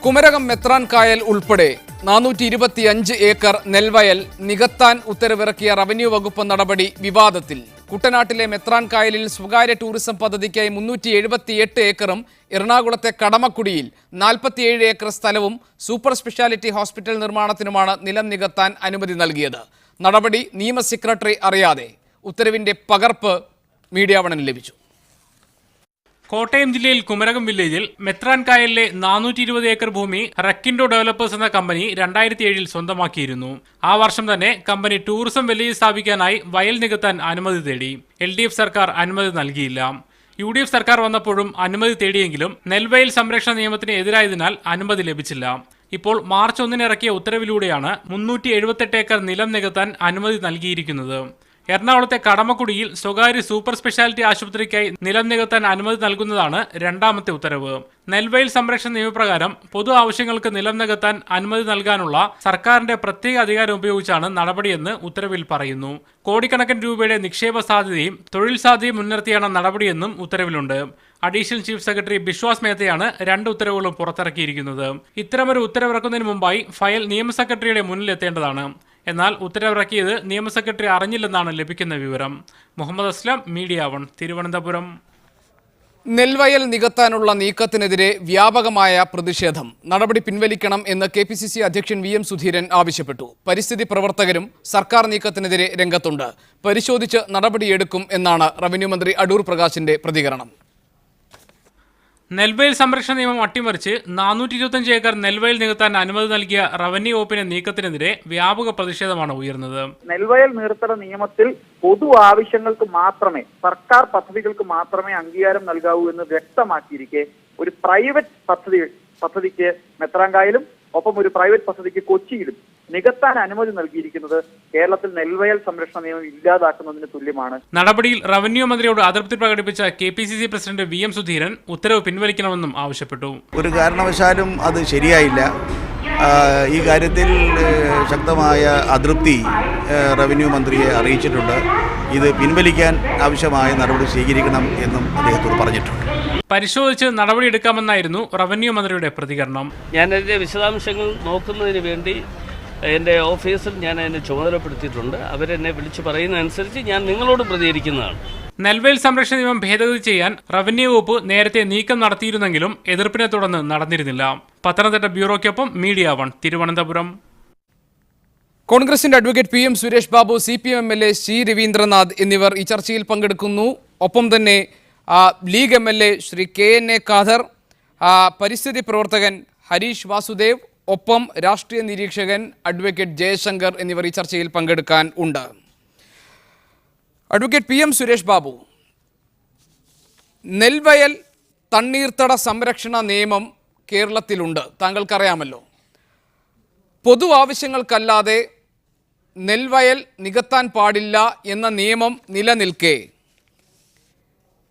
കുമരകം മെത്രാൻ കായൽ ഉൾപ്പെടെ 425 ഏക്കർ നെൽവയൽ നികത്താൻ ഉത്തരവിറക്കിയ റവന്യൂ വകുപ്പ് നടപടി വിവാദത്തിൽ. കുട്ടനാട്ടിലെ മെത്രാൻ കായലിൽ സ്വകാര്യ ടൂറിസം പദ്ധതിക്കായി 378 ഏക്കറും എറണാകുളത്തെ കടമക്കുടിയിൽ 47 ഏക്കർ സ്ഥലവും സൂപ്പർ സ്പെഷ്യാലിറ്റി ഹോസ്പിറ്റൽ നിർമ്മാണത്തിനുമാണ് നിലം നികത്താൻ അനുമതി നൽകിയത്. നടപടി നിയമ സെക്രട്ടറി അറിയാതെ ഉത്തരവിന്റെ പകർപ്പ് മീഡിയ വണിന് ലഭിച്ചു. കോട്ടയം ജില്ലയിൽ കുമരകം വില്ലേജിൽ മെത്രാൻ കായലിലെ 420 ഏക്കർ ഭൂമി റക്കിൻഡോ ഡെവലപ്പേഴ്സ് എന്ന കമ്പനി 2007 സ്വന്തമാക്കിയിരുന്നു. ആ വർഷം തന്നെ കമ്പനി ടൂറിസം വില്ലേജ് സ്ഥാപിക്കാനായി വയൽ നികത്താൻ അനുമതി തേടി. LDF സർക്കാർ അനുമതി നൽകിയില്ല. UDF സർക്കാർ വന്നപ്പോഴും അനുമതി തേടിയെങ്കിലും നെൽവയൽ സംരക്ഷണ നിയമത്തിന് എതിരായതിനാൽ അനുമതി ലഭിച്ചില്ല. ഇപ്പോൾ മാർച്ച് 1 ഇറക്കിയ ഉത്തരവിലൂടെയാണ് 378 ഏക്കർ നിലം നികത്താൻ അനുമതി നൽകിയിരിക്കുന്നത്. എറണാകുളത്തെ കടമക്കുടിയിൽ സ്വകാര്യ സൂപ്പർ സ്പെഷ്യാലിറ്റി ആശുപത്രിക്കായി നിലം നികത്താൻ അനുമതി നൽകുന്നതാണ് രണ്ടാമത്തെ ഉത്തരവ്. നെൽവയൽ സംരക്ഷണ നിയമപ്രകാരം പൊതു ആവശ്യങ്ങൾക്ക് നിലം നികത്താൻ അനുമതി നൽകാനുള്ള സർക്കാരിന്റെ പ്രത്യേക അധികാരം ഉപയോഗിച്ചാണ് നടപടിയെന്ന് ഉത്തരവിൽ പറയുന്നു. കോടിക്കണക്കിന് രൂപയുടെ നിക്ഷേപ സാധ്യതയും തൊഴിൽ സാധ്യതയും മുൻനിർത്തിയാണ് നടപടിയെന്നും ഉത്തരവിലുണ്ട്. അഡീഷണൽ ചീഫ് സെക്രട്ടറി ബിശ്വാസ് മേത്തയാണ് 2 ഉത്തരവുകളും പുറത്തിറക്കിയിരിക്കുന്നത്. ഇത്തരമൊരു ഉത്തരവിറക്കുന്നതിന് മുമ്പായി ഫയൽ നിയമ സെക്രട്ടറിയുടെ മുന്നിലെത്തേണ്ടതാണ്. എന്നാൽ ഉത്തരവിറക്കിയത് നിയമ സെക്രട്ടറി അറിഞ്ഞില്ലെന്നാണ് ലഭിക്കുന്ന വിവരം. Muhammad Aslam, media one, Thiruvananthapuram. നെൽവയൽ നികത്താനുള്ള നീക്കത്തിനെതിരെ വ്യാപകമായ പ്രതിഷേധം. നടപടി പിൻവലിക്കണം എന്ന് KPCC അധ്യക്ഷൻ VM സുധീരൻ ആവശ്യപ്പെട്ടു. പരിസ്ഥിതി പ്രവർത്തകരും സർക്കാർ നീക്കത്തിനെതിരെ രംഗത്തുണ്ട്. പരിശോധിച്ച് നടപടിയെടുക്കും എന്നാണ് റവന്യൂ മന്ത്രി അടൂർ പ്രകാശിന്റെ പ്രതികരണം. നെൽവയൽ സംരക്ഷണ നിയമം അട്ടിമറിച്ച് 425 ഏക്കർ നെൽവയൽ നികത്താൻ അനുമതി നൽകിയ റവന്യൂ വകുപ്പിന്റെ നീക്കത്തിനെതിരെ വ്യാപക പ്രതിഷേധമാണ് ഉയർന്നത്. നെൽവയൽ നീർത്തട നിയമത്തിൽ പൊതു ആവശ്യങ്ങൾക്ക് മാത്രമേ, സർക്കാർ പദ്ധതികൾക്ക് മാത്രമേ അംഗീകാരം നൽകാവൂ എന്ന് വ്യക്തമാക്കിയിരിക്കെ ഒരു പ്രൈവറ്റ് പദ്ധതിക്ക് മെത്രാൻകായലും ഒപ്പം ഒരു പ്രൈവറ്റ് പദ്ധതിക്ക് കൊച്ചിയിലും നികത്താൻ അനുമതി നൽകിയിരിക്കുന്നത് കേരളത്തിൽ നെൽവയൽ സംരക്ഷണ നിയമം ഇല്ലാതാക്കുന്നതിന് തുല്യമാണ്. നടപടിയിൽ റവന്യൂ മന്ത്രിയോട് അതൃപ്തി പ്രകടിപ്പിച്ച KPCC പ്രസിഡന്റ് VM സുധീരൻ ഉത്തരവ് പിൻവലിക്കണമെന്നും ആവശ്യപ്പെട്ടു. ഒരു കാരണവശാലും അത് ശരിയായില്ല. ഈ കാര്യത്തിൽ ശക്തമായ അതൃപ്തി റവന്യൂ മന്ത്രിയെ അറിയിച്ചിട്ടുണ്ട്. ഇത് പിൻവലിക്കാൻ ആവശ്യമായ നടപടി സ്വീകരിക്കണം എന്നും അദ്ദേഹത്തോട് പറഞ്ഞിട്ടുണ്ട്. പരിശോധിച്ച് നടപടിയെടുക്കാമെന്നായിരുന്നു റവന്യൂ മന്ത്രിയുടെ പ്രതികരണം. ഞാൻ അതിൻ്റെ വിശദാംശങ്ങൾ നോക്കുന്നതിന് വേണ്ടി എൻ്റെ ഓഫീസിൽ ഞാൻ അതിനെ ചുമതലപ്പെടുത്തിയിട്ടുണ്ട്. അവരെന്നെ വിളിച്ചു പറയുന്നതനുസരിച്ച് ഞാൻ നിങ്ങളോട് പ്രതികരിക്കുന്നതാണ്. നെൽവയൽ സംരക്ഷണ നിയമം ഭേദഗതി ചെയ്യാൻ റവന്യൂ വകുപ്പ് നേരത്തെ നീക്കം നടത്തിയിരുന്നെങ്കിലും എതിർപ്പിനെ തുടർന്ന് നടന്നിരുന്നില്ല. പത്തനംതിട്ട ബ്യൂറോയ്ക്കൊപ്പം മീഡിയ വൺ, തിരുവനന്തപുരം. കോൺഗ്രസിന്റെ advocate PM Suresh Babu, CPM MLA C Raveendranath എന്നിവർ ഈ ചർച്ചയിൽ പങ്കെടുക്കുന്നു. ഒപ്പം തന്നെ league MLA Shri KNA Khader, പരിസ്ഥിതി പ്രവർത്തകൻ ഹരീഷ് വാസുദേവ്, ഒപ്പം രാഷ്ട്രീയ നിരീക്ഷകൻ അഡ്വക്കേറ്റ് ജയശങ്കർ എന്നിവർ ഈ ചർച്ചയിൽ പങ്കെടുക്കാൻ ഉണ്ട്. അഡ്വക്കേറ്റ് PM സുരേഷ് ബാബു, നെൽവയൽ തണ്ണീർത്തട സംരക്ഷണ നിയമം കേരളത്തിലുണ്ട്, താങ്കൾക്കറിയാമല്ലോ. പൊതു ആവശ്യങ്ങൾക്കല്ലാതെ നെൽവയൽ നികത്താൻ പാടില്ല എന്ന നിയമം നിലനിൽക്കെ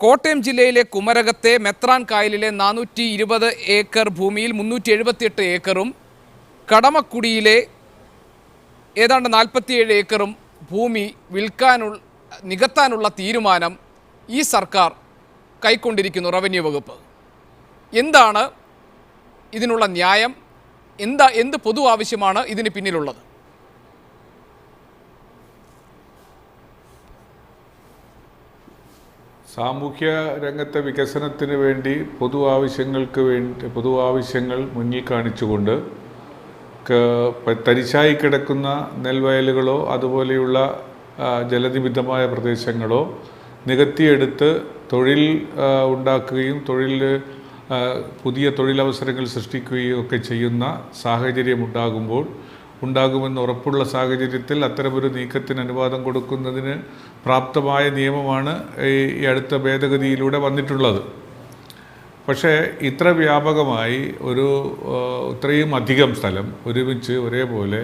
കോട്ടയം ജില്ലയിലെ കുമരകത്തെ മെത്രാൻ കായലിലെ 420 ഏക്കർ ഭൂമിയിൽ 378 ഏക്കറും കടമക്കുടിയിലെ ഏതാണ്ട് 47 ഏക്കറും ഭൂമി നികത്താനുള്ള തീരുമാനം ഈ സർക്കാർ കൈക്കൊണ്ടിരിക്കുന്നു. റവന്യൂ വകുപ്പ് എന്താണ് ഇതിനുള്ള ന്യായം? എന്ത് പൊതു ആവശ്യമാണ് ഇതിന് പിന്നിലുള്ളത്? സാമൂഹ്യ രംഗത്തെ വികസനത്തിന് വേണ്ടി പൊതു ആവശ്യങ്ങൾ മുന്നിൽ കാണിച്ചുകൊണ്ട് തരിശായി കിടക്കുന്ന നെൽവയലുകളോ അതുപോലെയുള്ള ജലനിബിഡമായ പ്രദേശങ്ങളോ നികത്തിയെടുത്ത് തൊഴിൽ ഉണ്ടാക്കുകയും പുതിയ തൊഴിലവസരങ്ങൾ സൃഷ്ടിക്കുകയും ഒക്കെ ചെയ്യുന്ന സാഹചര്യം ഉണ്ടാകുമെന്ന് ഉറപ്പുള്ള സാഹചര്യത്തിൽ അത്തരമൊരു നീക്കത്തിന് അനുവാദം കൊടുക്കുന്നതിന് പ്രാപ്തമായ നിയമമാണ് ഈ അടുത്ത ഭേദഗതിയിലൂടെ വന്നിട്ടുള്ളത്. പക്ഷേ ഇത്ര വ്യാപകമായി ഇത്രയും അധികം സ്ഥലം ഒരുമിച്ച് ഒരേപോലെ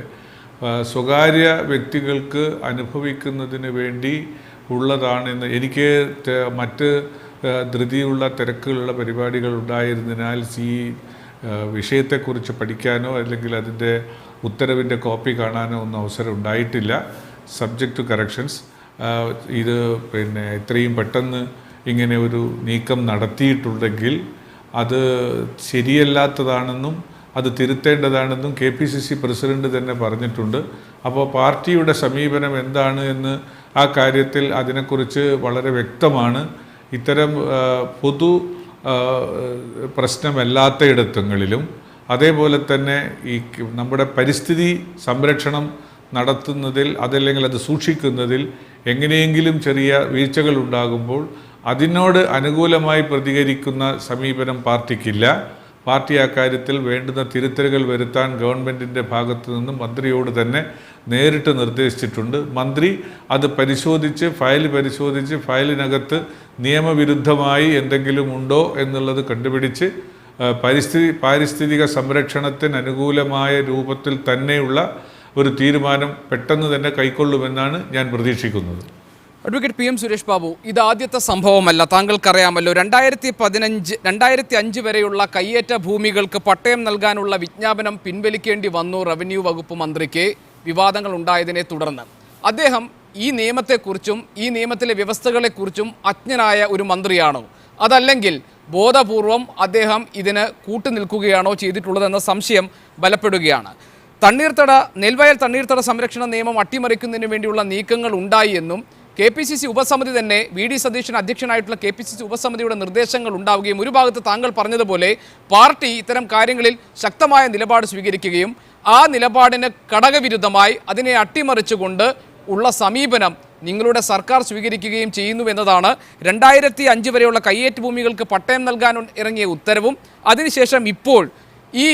സ്വകാര്യ വ്യക്തികൾക്ക് അനുഭവിക്കുന്നതിന് വേണ്ടി ഉള്ളതാണെന്ന് എനിക്ക് മറ്റ് ധൃതിയുള്ള തിരക്കുകളുള്ള പരിപാടികൾ ഉണ്ടായിരുന്നതിനാൽ ഈ വിഷയത്തെക്കുറിച്ച് പഠിക്കാനോ അല്ലെങ്കിൽ അതിൻ്റെ ഉത്തരവിൻ്റെ കോപ്പി കാണാനോ ഒന്നും അവസരം ഉണ്ടായിട്ടില്ല. Subject to corrections. ഇത് ഇത്രയും പെട്ടെന്ന് ഇങ്ങനെ ഒരു നീക്കം നടത്തിയിട്ടുണ്ടെങ്കിൽ അത് ശരിയല്ലാത്തതാണെന്നും അത് തിരുത്തേണ്ടതാണെന്നും KPCC പ്രസിഡന്റ് തന്നെ പറഞ്ഞിട്ടുണ്ട്. അപ്പോൾ പാർട്ടിയുടെ സമീപനം എന്താണ് എന്ന് ആ കാര്യത്തിൽ അതിനെക്കുറിച്ച് വളരെ വ്യക്തമാണ്. ഇത്തരം പൊതു പ്രശ്നമല്ലാത്തയിടങ്ങളിലും അതേപോലെ തന്നെ ഈ നമ്മുടെ പരിസ്ഥിതി സംരക്ഷണം നടത്തുന്നതിൽ അതല്ലെങ്കിൽ അത് സൂക്ഷിക്കുന്നതിൽ എങ്ങനെയെങ്കിലും ചെറിയ വീഴ്ചകൾ ഉണ്ടാകുമ്പോൾ അതിനോട് അനുകൂലമായി പ്രതികരിക്കുന്ന സമീപനം പാർട്ടിക്കില്ല. പാർട്ടി അക്കാര്യത്തിൽ വേണ്ടുന്ന തിരുത്തലുകൾ വരുത്താൻ ഗവൺമെൻറ്റിൻ്റെ ഭാഗത്തു നിന്നും മന്ത്രിയോട് തന്നെ നേരിട്ട് നിർദ്ദേശിച്ചിട്ടുണ്ട്. മന്ത്രി അത് പരിശോധിച്ച് ഫയലിനകത്ത് നിയമവിരുദ്ധമായി എന്തെങ്കിലും ഉണ്ടോ എന്നുള്ളത് കണ്ടുപിടിച്ച് പാരിസ്ഥിതിക സംരക്ഷണത്തിന് അനുകൂലമായ രൂപത്തിൽ തന്നെയുള്ള ഒരു തീരുമാനം പെട്ടെന്ന് തന്നെ കൈക്കൊള്ളുമെന്നാണ് ഞാൻ പ്രതീക്ഷിക്കുന്നത്. അഡ്വക്കേറ്റ് PM സുരേഷ് ബാബു, ഇത് ആദ്യത്തെ സംഭവമല്ല. താങ്കൾക്കറിയാമല്ലോ, 2005 വരെയുള്ള കയ്യേറ്റ ഭൂമികൾക്ക് പട്ടയം നൽകാനുള്ള വിജ്ഞാപനം പിൻവലിക്കേണ്ടി വന്നു റവന്യൂ വകുപ്പ് മന്ത്രിക്ക്, വിവാദങ്ങൾ ഉണ്ടായതിനെ തുടർന്ന്. അദ്ദേഹം ഈ നിയമത്തെക്കുറിച്ചും ഈ നിയമത്തിലെ വ്യവസ്ഥകളെക്കുറിച്ചും അജ്ഞനായ ഒരു മന്ത്രിയാണോ, അതല്ലെങ്കിൽ ബോധപൂർവം അദ്ദേഹം ഇതിന് കൂട്ടുനിൽക്കുകയാണോ ചെയ്തിട്ടുള്ളതെന്ന സംശയം ബലപ്പെടുകയാണ്. നെൽവയൽ തണ്ണീർത്തട സംരക്ഷണ നിയമം അട്ടിമറിക്കുന്നതിന് വേണ്ടിയുള്ള നീക്കങ്ങൾ ഉണ്ടായി എന്നും KPCC ഉപസമിതി തന്നെ VD സതീശൻ അധ്യക്ഷനായിട്ടുള്ള KPCC ഉപസമിതിയുടെ നിർദ്ദേശങ്ങൾ ഉണ്ടാവുകയും ഒരു ഭാഗത്ത് താങ്കൾ പറഞ്ഞതുപോലെ പാർട്ടി ഇത്തരം കാര്യങ്ങളിൽ ശക്തമായ നിലപാട് സ്വീകരിക്കുകയും ആ നിലപാടിന് ഘടകവിരുദ്ധമായി അതിനെ അട്ടിമറിച്ചുകൊണ്ട് ഉള്ള സമീപനം നിങ്ങളുടെ സർക്കാർ സ്വീകരിക്കുകയും ചെയ്യുന്നു എന്നതാണ് 2005 വരെയുള്ള കയ്യേറ്റ ഭൂമികൾക്ക് പട്ടയം നൽകാൻ ഇറങ്ങിയ ഉത്തരവും അതിനുശേഷം ഇപ്പോൾ ഈ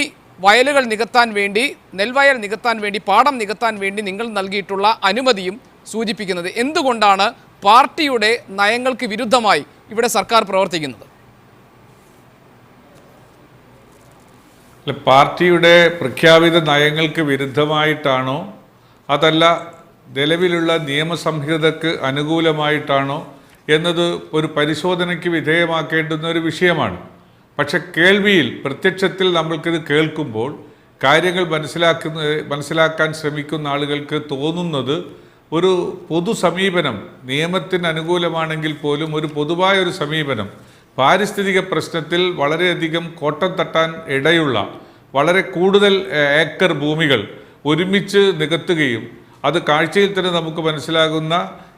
വയലുകൾ നികത്താൻ വേണ്ടി, നെൽവയൽ നികത്താൻ വേണ്ടി, പാടം നികത്താൻ വേണ്ടി നിങ്ങൾ നൽകിയിട്ടുള്ള അനുമതിയും സൂചിപ്പിക്കുന്നത്. എന്തുകൊണ്ടാണ് പാർട്ടിയുടെ നയങ്ങൾക്ക് വിരുദ്ധമായി ഇവിടെ സർക്കാർ പ്രവർത്തിക്കുന്നത്? പാർട്ടിയുടെ പ്രഖ്യാപിത നയങ്ങൾക്ക് വിരുദ്ധമായിട്ടാണോ അതല്ല നിലവിലുള്ള നിയമസംഹിതയ്ക്ക് അനുകൂലമായിട്ടാണോ എന്നത് ഒരു പരിശോധനയ്ക്ക് വിധേയമാക്കേണ്ടുന്ന ഒരു വിഷയമാണ്. പക്ഷെ കേൾവിയിൽ, പ്രത്യക്ഷത്തിൽ നമ്മൾക്കിത് കേൾക്കുമ്പോൾ കാര്യങ്ങൾ മനസ്സിലാക്കാൻ ശ്രമിക്കുന്ന ആളുകൾക്ക് തോന്നുന്നത് ഒരു പൊതു സമീപനം, നിയമത്തിന് അനുകൂലമാണെങ്കിൽ പോലും ഒരു പൊതുവായ ഒരു സമീപനം, പാരിസ്ഥിതിക പ്രശ്നത്തിൽ വളരെയധികം കോട്ടം തട്ടാൻ ഇടയുള്ള വളരെ കൂടുതൽ ഏക്കർ ഭൂമികൾ ഒരുമിച്ച് നികത്തുകയും അത് കാഴ്ചയിൽ തന്നെ നമുക്ക് മനസ്സിലാകുന്ന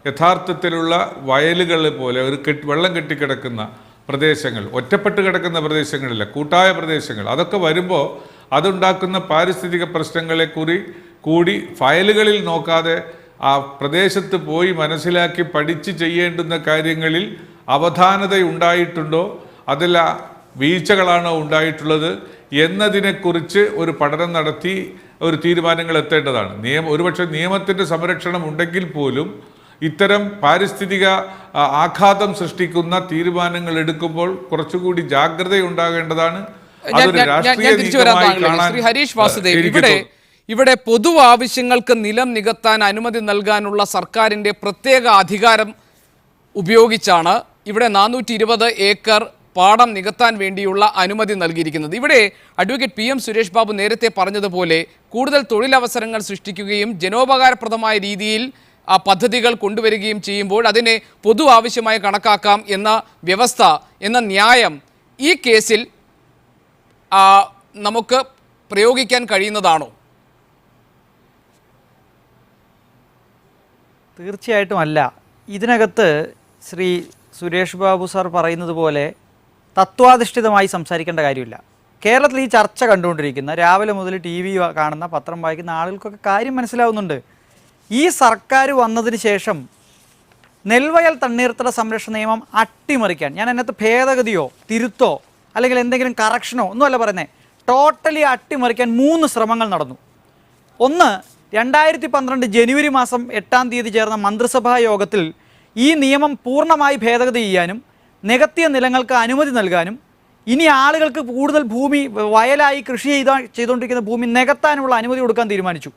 യഥാർത്ഥത്തിലുള്ള വയലുകൾ പോലെ ഒരു വെള്ളം കെട്ടിക്കിടക്കുന്ന പ്രദേശങ്ങൾ, ഒറ്റപ്പെട്ട് കിടക്കുന്ന പ്രദേശങ്ങളില്ല, കൂട്ടായ പ്രദേശങ്ങൾ, അതൊക്കെ വരുമ്പോൾ അതുണ്ടാക്കുന്ന പാരിസ്ഥിതിക പ്രശ്നങ്ങളെ കൂടി ഫയലുകളിൽ നോക്കാതെ ആ പ്രദേശത്ത് പോയി മനസ്സിലാക്കി പഠിച്ച് ചെയ്യേണ്ടുന്ന കാര്യങ്ങളിൽ അവധാനത ഉണ്ടായിട്ടുണ്ടോ, അതിൽ വീഴ്ചകളാണോ ഉണ്ടായിട്ടുള്ളത് എന്നതിനെക്കുറിച്ച് ഒരു പഠനം നടത്തി ഒരു തീരുമാനങ്ങൾ എത്തേണ്ടതാണ്. ഒരുപക്ഷെ നിയമത്തിൻ്റെ സംരക്ഷണം ഉണ്ടെങ്കിൽ പോലും ഇത്തരം പാരിസ്ഥിതിക ആഘാതം സൃഷ്ടിക്കുന്ന തീരുമാനങ്ങൾ എടുക്കുമ്പോൾ കുറച്ചുകൂടി ജാഗ്രത ഉണ്ടാകേണ്ടതാണ്. ഹരീഷ് വാസുദേവ്, ഇവിടെ പൊതു ആവശ്യങ്ങൾക്ക് നിലം നികത്താൻ അനുമതി നൽകാനുള്ള സർക്കാരിൻ്റെ പ്രത്യേക അധികാരം ഉപയോഗിച്ചാണ് ഇവിടെ 420 ഏക്കർ പാടം നികത്താൻ വേണ്ടിയുള്ള അനുമതി നൽകിയിരിക്കുന്നത്. ഇവിടെ അഡ്വക്കേറ്റ് PM സുരേഷ് ബാബു നേരത്തെ പറഞ്ഞതുപോലെ കൂടുതൽ തൊഴിലവസരങ്ങൾ സൃഷ്ടിക്കുകയും ജനോപകാരപ്രദമായ രീതിയിൽ ആ പദ്ധതികൾ കൊണ്ടുവരികയും ചെയ്യുമ്പോൾ അതിനെ പൊതു ആവശ്യമായി കണക്കാക്കാം എന്ന വ്യവസ്ഥ, എന്ന ന്യായം ഈ കേസിൽ നമുക്ക് പ്രയോഗിക്കാൻ കഴിയുന്നതാണോ? തീർച്ചയായിട്ടും അല്ല. ഇതിനകത്ത് ശ്രീ സുരേഷ് ബാബു സാർ പറയുന്നത് പോലെ തത്വാധിഷ്ഠിതമായി സംസാരിക്കേണ്ട കാര്യമില്ല. കേരളത്തിൽ ഈ ചർച്ച കണ്ടുകൊണ്ടിരിക്കുന്ന, രാവിലെ മുതൽ TV കാണുന്ന, പത്രം വായിക്കുന്ന ആളുകൾക്കൊക്കെ കാര്യം മനസ്സിലാവുന്നുണ്ട്. ഈ സർക്കാർ വന്നതിന് ശേഷം നെൽവയൽ തണ്ണീർത്തട സംരക്ഷണ നിയമം അട്ടിമറിക്കാൻ, ഞാൻ അതിനകത്ത് ഭേദഗതിയോ തിരുത്തോ അല്ലെങ്കിൽ എന്തെങ്കിലും കറക്ഷനോ ഒന്നുമല്ല പറയുന്നത്, ടോട്ടലി അട്ടിമറിക്കാൻ 3 ശ്രമങ്ങൾ നടന്നു. ഒന്ന്, 2012 ജനുവരി മാസം 8-ാം തീയതി ചേർന്ന മന്ത്രിസഭാ യോഗത്തിൽ ഈ നിയമം പൂർണ്ണമായി ഭേദഗതി ചെയ്യാനും നികത്തിയ നിലങ്ങൾക്ക് അനുമതി നൽകാനും ഇനി ആളുകൾക്ക് കൂടുതൽ ഭൂമി വയലായി കൃഷി ചെയ്തുകൊണ്ടിരിക്കുന്ന ഭൂമി നികത്താനുള്ള അനുമതി കൊടുക്കാൻ തീരുമാനിച്ചു.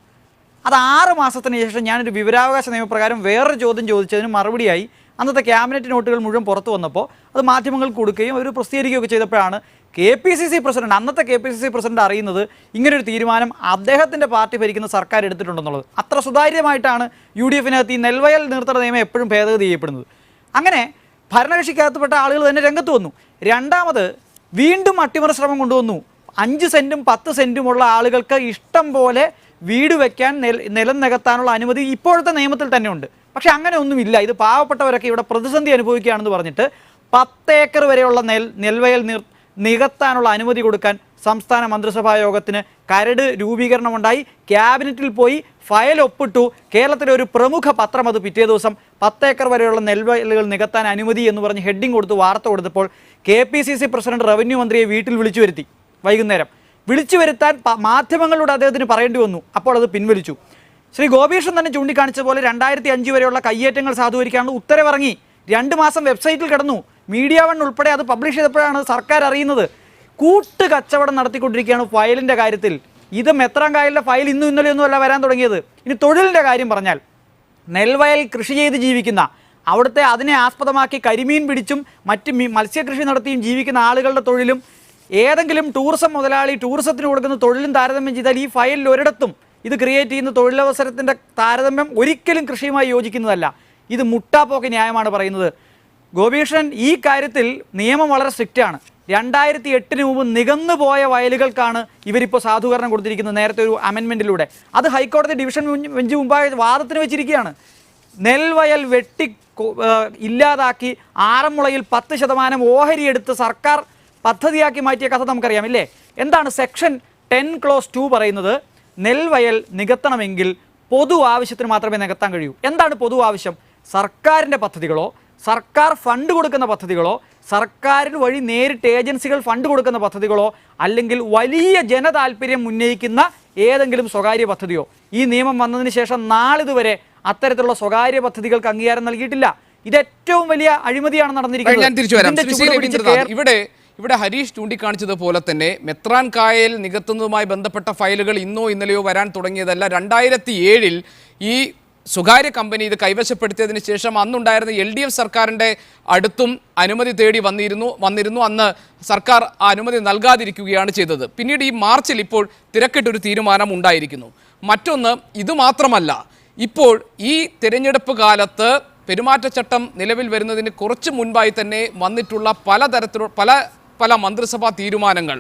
അത് 6 മാസത്തിന് ശേഷം ഞാനൊരു വിവരാവകാശ നിയമപ്രകാരം വേറൊരു ചോദ്യം ചോദിച്ചതിന് മറുപടിയായി അന്നത്തെ ക്യാബിനറ്റ് നോട്ടുകൾ മുഴുവൻ പുറത്തു വന്നപ്പോൾ അത് മാധ്യമങ്ങൾക്ക് കൊടുക്കുകയും അവർ പ്രസിദ്ധീകരിക്കുകയൊക്കെ ചെയ്തപ്പോഴാണ് അന്നത്തെ KPCC പ്രസിഡന്റ് അറിയുന്നത് ഇങ്ങനൊരു തീരുമാനം അദ്ദേഹത്തിൻ്റെ പാർട്ടി ഭരിക്കുന്ന സർക്കാർ എടുത്തിട്ടുണ്ടെന്നുള്ളത്. അത്ര സുതാര്യമായിട്ടാണ് UDF-നകത്ത് ഈ നെൽവയൽ നീർത്തട നിയമം എപ്പോഴും ഭേദഗതി ചെയ്യപ്പെടുന്നത്. അങ്ങനെ ഭരണകക്ഷിക്കകത്തുപ്പെട്ട ആളുകൾ തന്നെ രംഗത്ത് വന്നു. രണ്ടാമത് വീണ്ടും അട്ടിമറി ശ്രമം കൊണ്ടുവന്നു. 5 സെൻറ്റും 10 സെൻറ്റുമുള്ള ആളുകൾക്ക് ഇഷ്ടം പോലെ വീട് വെക്കാൻ നിലം നികത്താനുള്ള അനുമതി ഇപ്പോഴത്തെ നിയമത്തിൽ തന്നെ ഉണ്ട്. പക്ഷെ അങ്ങനെ ഒന്നുമില്ല. ഇത് പാവപ്പെട്ടവരൊക്കെ ഇവിടെ പ്രതിസന്ധി അനുഭവിക്കുകയാണെന്ന് പറഞ്ഞിട്ട് 10 ഏക്കർ വരെയുള്ള നെൽവയൽ നികത്താനുള്ള അനുമതി കൊടുക്കാൻ സംസ്ഥാന മന്ത്രിസഭാ യോഗത്തിന് കരട് രൂപീകരണമുണ്ടായി. ക്യാബിനറ്റിൽ പോയി ഫയൽ ഒപ്പിട്ടു. കേരളത്തിലെ ഒരു പ്രമുഖ പത്രം അത് പിറ്റേ ദിവസം 10 ഏക്കർ വരെയുള്ള നെൽവയലുകൾ നികത്താൻ അനുമതി എന്ന് പറഞ്ഞ് ഹെഡിങ് കൊടുത്ത് വാർത്ത കൊടുത്തപ്പോൾ KPCC പ്രസിഡന്റ് റവന്യൂ മന്ത്രിയെ വീട്ടിൽ വിളിച്ചു വരുത്തി. വൈകുന്നേരം വിളിച്ചു വരുത്താൻ മാധ്യമങ്ങളോട് അദ്ദേഹത്തിന് പറയേണ്ടി വന്നു. അപ്പോൾ അത് പിൻവലിച്ചു. ശ്രീ ഗോപീകൃഷ്ണൻ തന്നെ ചൂണ്ടിക്കാണിച്ച പോലെ 2005 വരെയുള്ള കയ്യേറ്റങ്ങൾ സാധൂകരിക്കാനുള്ള ഉത്തരവിറങ്ങി. 2 മാസം വെബ്സൈറ്റിൽ കിടന്നു. മീഡിയ വൺ ഉൾപ്പെടെ അത് പബ്ലിഷ് ചെയ്തപ്പോഴാണ് സർക്കാർ അറിയുന്നത്. കൂട്ട് കച്ചവടം നടത്തിക്കൊണ്ടിരിക്കുകയാണ് ഫയലിൻ്റെ കാര്യത്തിൽ. ഇത് മെത്രാൻകായലിലെ ഫയൽ ഇന്നും ഇന്നലെയൊന്നുമല്ല വരാൻ തുടങ്ങിയത്. ഇനി തൊഴിലിൻ്റെ കാര്യം പറഞ്ഞാൽ, നെൽവയൽ കൃഷി ചെയ്ത് ജീവിക്കുന്ന, അവിടുത്തെ അതിനെ ആസ്പദമാക്കി കരിമീൻ പിടിച്ചും മറ്റ് മത്സ്യകൃഷി നടത്തിയും ജീവിക്കുന്ന ആളുകളുടെ തൊഴിലും ഏതെങ്കിലും ടൂറിസം മുതലാളി ടൂറിസത്തിന് കൊടുക്കുന്ന തൊഴിലും താരതമ്യം ചെയ്താൽ ഈ ഫയലിൽ ഒരിടത്തും ഇത് ക്രിയേറ്റ് ചെയ്യുന്ന തൊഴിലവസരത്തിൻ്റെ താരതമ്യം ഒരിക്കലും കൃഷിയുമായി യോജിക്കുന്നതല്ല. ഇത് മുട്ടാപ്പോക്ക് ന്യായമാണ് പറയുന്നത്. ഗോപീകൃഷ്ണൻ, ഈ കാര്യത്തിൽ നിയമം വളരെ സ്ട്രിക്റ്റാണ്. 2008 മുമ്പ് നികന്നു പോയ വയലുകൾക്കാണ് ഇവരിപ്പോൾ സാധൂകരണം കൊടുത്തിരിക്കുന്നത്, നേരത്തെ ഒരു അമെൻമെൻറ്റിലൂടെ. അത് ഹൈക്കോടതി ഡിവിഷൻ ബെഞ്ച് മുമ്പാകെ വാദത്തിന് വെച്ചിരിക്കുകയാണ്. നെൽവയൽ വെട്ടി ഇല്ലാതാക്കി ആറന്മുളയിൽ 10% ഓഹരി എടുത്ത് സർക്കാർ പദ്ധതിയാക്കി മാറ്റിയ കഥ നമുക്കറിയാം, ഇല്ലേ? എന്താണ് സെക്ഷൻ 10 ക്ലോസ് 2 പറയുന്നത്? നെൽവയൽ നികത്തണമെങ്കിൽ പൊതു ആവശ്യത്തിന് മാത്രമേ നികത്താൻ കഴിയൂ. എന്താണ് പൊതു ആവശ്യം? സർക്കാരിൻ്റെ പദ്ധതികളോ, സർക്കാർ ഫണ്ട് കൊടുക്കുന്ന പദ്ധതികളോ, സർക്കാരിന് വഴി നേരിട്ട് ഏജൻസികൾ ഫണ്ട് കൊടുക്കുന്ന പദ്ധതികളോ, അല്ലെങ്കിൽ വലിയ ജനതാൽപര്യം ഉന്നയിക്കുന്ന ഏതെങ്കിലും സ്വകാര്യ പദ്ധതിയോ. ഈ നിയമം വന്നതിന് ശേഷം നാളിതുവരെ അത്തരത്തിലുള്ള സ്വകാര്യ പദ്ധതികൾക്ക് അംഗീകാരം നൽകിയിട്ടില്ല. ഇത് ഏറ്റവും വലിയ അഴിമതിയാണ് നടന്നിരിക്കുന്നത്. ഇവിടെ ഹരീഷ് ചൂണ്ടിക്കാണിച്ചതുപോലെ തന്നെ മെത്രാൻ കായൽ നികത്തുന്നതുമായി ബന്ധപ്പെട്ട ഫയലുകൾ ഇന്നോ ഇന്നലെയോ വരാൻ തുടങ്ങിയതല്ല. 2007 ഈ സ്വകാര്യ കമ്പനി ഇത് കൈവശപ്പെടുത്തിയതിന് ശേഷം അന്നുണ്ടായിരുന്ന LDF സർക്കാരിൻ്റെ അടുത്തും അനുമതി തേടി വന്നിരുന്നു. അന്ന് സർക്കാർ ആ അനുമതി നൽകാതിരിക്കുകയാണ് ചെയ്തത്. പിന്നീട് ഈ മാർച്ചിൽ ഇപ്പോൾ തിരക്കിട്ടൊരു തീരുമാനം ഉണ്ടായിരിക്കുന്നു. മറ്റൊന്ന്, ഇതുമാത്രമല്ല, ഇപ്പോൾ ഈ തിരഞ്ഞെടുപ്പ് കാലത്ത് പെരുമാറ്റച്ചട്ടം നിലവിൽ വരുന്നതിന് കുറച്ച് മുൻപായി തന്നെ വന്നിട്ടുള്ള പല മന്ത്രിസഭാ തീരുമാനങ്ങൾ,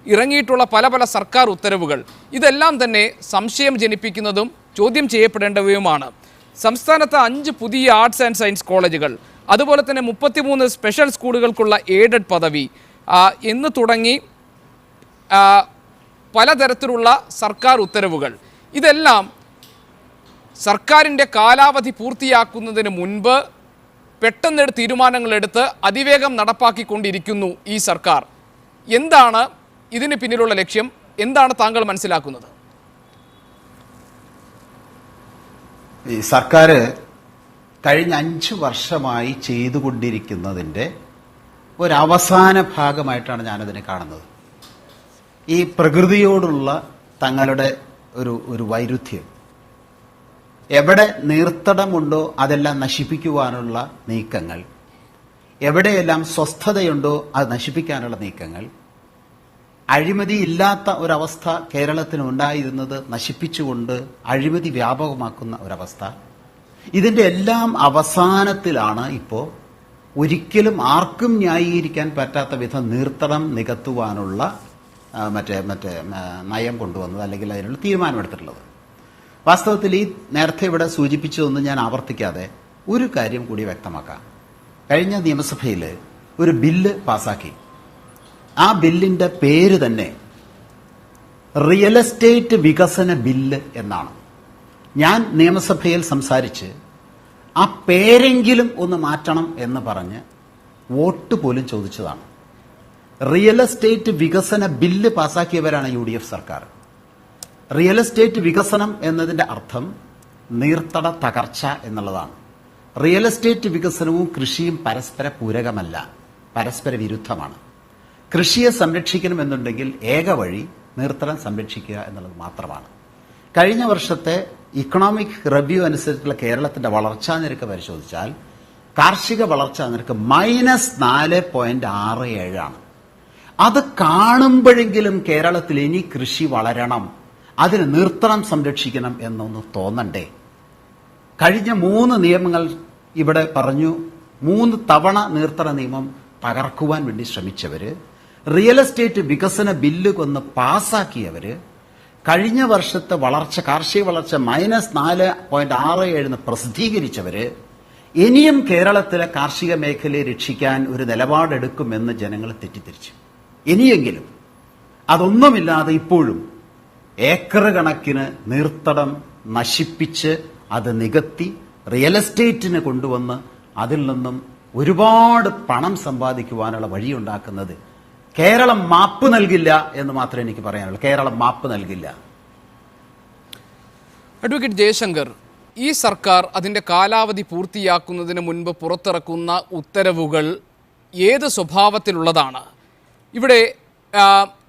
ഇറങ്ങിയിട്ടുള്ള പല സർക്കാർ ഉത്തരവുകൾ, ഇതെല്ലാം തന്നെ സംശയം ജനിപ്പിക്കുന്നതും ചോദ്യം ചെയ്യപ്പെടേണ്ടവയുമാണ്. സംസ്ഥാനത്ത് 5 പുതിയ ആർട്സ് ആൻഡ് സയൻസ് കോളേജുകൾ, അതുപോലെ തന്നെ 33 സ്പെഷ്യൽ സ്കൂളുകൾക്കുള്ള എയ്ഡഡ് പദവി എന്ന് തുടങ്ങി പലതരത്തിലുള്ള സർക്കാർ ഉത്തരവുകൾ, ഇതെല്ലാം സർക്കാരിൻ്റെ കാലാവധി പൂർത്തിയാക്കുന്നതിന് മുൻപ് പെട്ടെന്ന് തീരുമാനങ്ങളെടുത്ത് അതിവേഗം നടപ്പാക്കിക്കൊണ്ടിരിക്കുന്നു ഈ സർക്കാർ. എന്താണ് ഇതിന് പിന്നിലുള്ള ലക്ഷ്യം? എന്താണ് താങ്കൾ മനസ്സിലാക്കുന്നത്? ഈ സർക്കാർ കഴിഞ്ഞ 5 വർഷമായി ചെയ്തുകൊണ്ടിരിക്കുന്നതിൻ്റെ ഒരവസാന ഭാഗമായിട്ടാണ് ഞാനതിനെ കാണുന്നത്. ഈ പ്രകൃതിയോടുള്ള തങ്ങളുടെ ഒരു വൈരുദ്ധ്യം, എവിടെ നീർത്തടമുണ്ടോ അതെല്ലാം നശിപ്പിക്കുവാനുള്ള നീക്കങ്ങൾ, എവിടെയെല്ലാം സ്വസ്ഥതയുണ്ടോ അത് നശിപ്പിക്കാനുള്ള നീക്കങ്ങൾ, അഴിമതിയില്ലാത്ത ഒരവസ്ഥ കേരളത്തിന് ഉണ്ടായിരുന്നത് നശിപ്പിച്ചുകൊണ്ട് അഴിമതി വ്യാപകമാക്കുന്ന ഒരവസ്ഥ, ഇതിൻ്റെ എല്ലാം അവസാനത്തിലാണ് ഇപ്പോൾ ഒരിക്കലും ആർക്കും ന്യായീകരിക്കാൻ പറ്റാത്ത വിധം നീർത്തടം നികത്തുവാനുള്ള മറ്റേ നയം കൊണ്ടുവന്നത്, അല്ലെങ്കിൽ അതിനുള്ള തീരുമാനമെടുത്തിട്ടുള്ളത്. വാസ്തവത്തിൽ ഈ നേരത്തെ ഇവിടെ സൂചിപ്പിച്ചതൊന്നും ഞാൻ ആവർത്തിക്കാതെ ഒരു കാര്യം കൂടി വ്യക്തമാക്കാം. കഴിഞ്ഞ നിയമസഭയിൽ ഒരു ബില്ല് പാസാക്കി. ആ ബില്ലിന്റെ പേര് തന്നെ റിയൽ എസ്റ്റേറ്റ് വികസന ബില്ല് എന്നാണ്. ഞാൻ നിയമസഭയിൽ സംസാരിച്ച് ആ പേരെങ്കിലും ഒന്ന് മാറ്റണം എന്ന് പറഞ്ഞ് വോട്ട് പോലും ചോദിച്ചതാണ്. റിയൽ എസ്റ്റേറ്റ് വികസന ബില്ല് പാസാക്കിയവരാണ് UDF സർക്കാർ. റിയൽ എസ്റ്റേറ്റ് വികസനം എന്നതിന്റെ അർത്ഥം നീർത്തട തകർച്ച എന്നുള്ളതാണ്. റിയൽ എസ്റ്റേറ്റ് വികസനവും കൃഷിയും പരസ്പര പൂരകമല്ല, പരസ്പര വിരുദ്ധമാണ്. കൃഷിയെ സംരക്ഷിക്കണമെന്നുണ്ടെങ്കിൽ ഏക വഴി നീർത്തടം സംരക്ഷിക്കുക എന്നുള്ളത് മാത്രമാണ്. കഴിഞ്ഞ വർഷത്തെ ഇക്കണോമിക് റിവ്യൂ അനുസരിച്ചുള്ള കേരളത്തിന്റെ വളർച്ചാ നിരക്ക് പരിശോധിച്ചാൽ കാർഷിക വളർച്ചാ നിരക്ക് -4.67 ആണ്. അത് കാണുമ്പോഴെങ്കിലും കേരളത്തിൽ ഇനി കൃഷി വളരണം, അതിന് നീർത്തടം സംരക്ഷിക്കണം എന്നൊന്ന് തോന്നണ്ടേ? കഴിഞ്ഞ 3 നിയമങ്ങൾ ഇവിടെ പറഞ്ഞു. 3 തവണ നീർത്തട നിയമം തകർക്കുവാൻ വേണ്ടി ശ്രമിച്ചവര് റിയൽ എസ്റ്റേറ്റ് വികസന ബില്ല് കൊന്ന് പാസാക്കിയവര് കഴിഞ്ഞ വർഷത്തെ വളർച്ച, കാർഷിക വളർച്ച -4.67 പ്രസിദ്ധീകരിച്ചവര് ഇനിയും കേരളത്തിലെ കാർഷിക മേഖലയെ രക്ഷിക്കാൻ ഒരു നിലപാടെടുക്കുമെന്ന് ജനങ്ങൾ തെറ്റിദ്ധരിച്ചു. ഇനിയെങ്കിലും അതൊന്നുമില്ലാതെ ഇപ്പോഴും ഏക്കർ കണക്കിന് നീർത്തടം നശിപ്പിച്ച് അത് നികത്തി റിയൽ എസ്റ്റേറ്റിന് കൊണ്ടുവന്ന് അതിൽ നിന്നും ഒരുപാട് പണം സമ്പാദിക്കുവാനുള്ള വഴിയുണ്ടാക്കുന്നത് കേരളം മാപ്പ് നൽകില്ല എന്ന് മാത്രമേ എനിക്ക് പറയാനുള്ളൂ. കേരളം മാപ്പ് നൽകില്ല. അഡ്വക്കേറ്റ് ജയശങ്കർ, ഈ സർക്കാർ അതിൻ്റെ കാലാവധി പൂർത്തിയാക്കുന്നതിന് മുൻപ് പുറത്തിറക്കുന്ന ഉത്തരവുകൾ ഏത് സ്വഭാവത്തിലുള്ളതാണ്? ഇവിടെ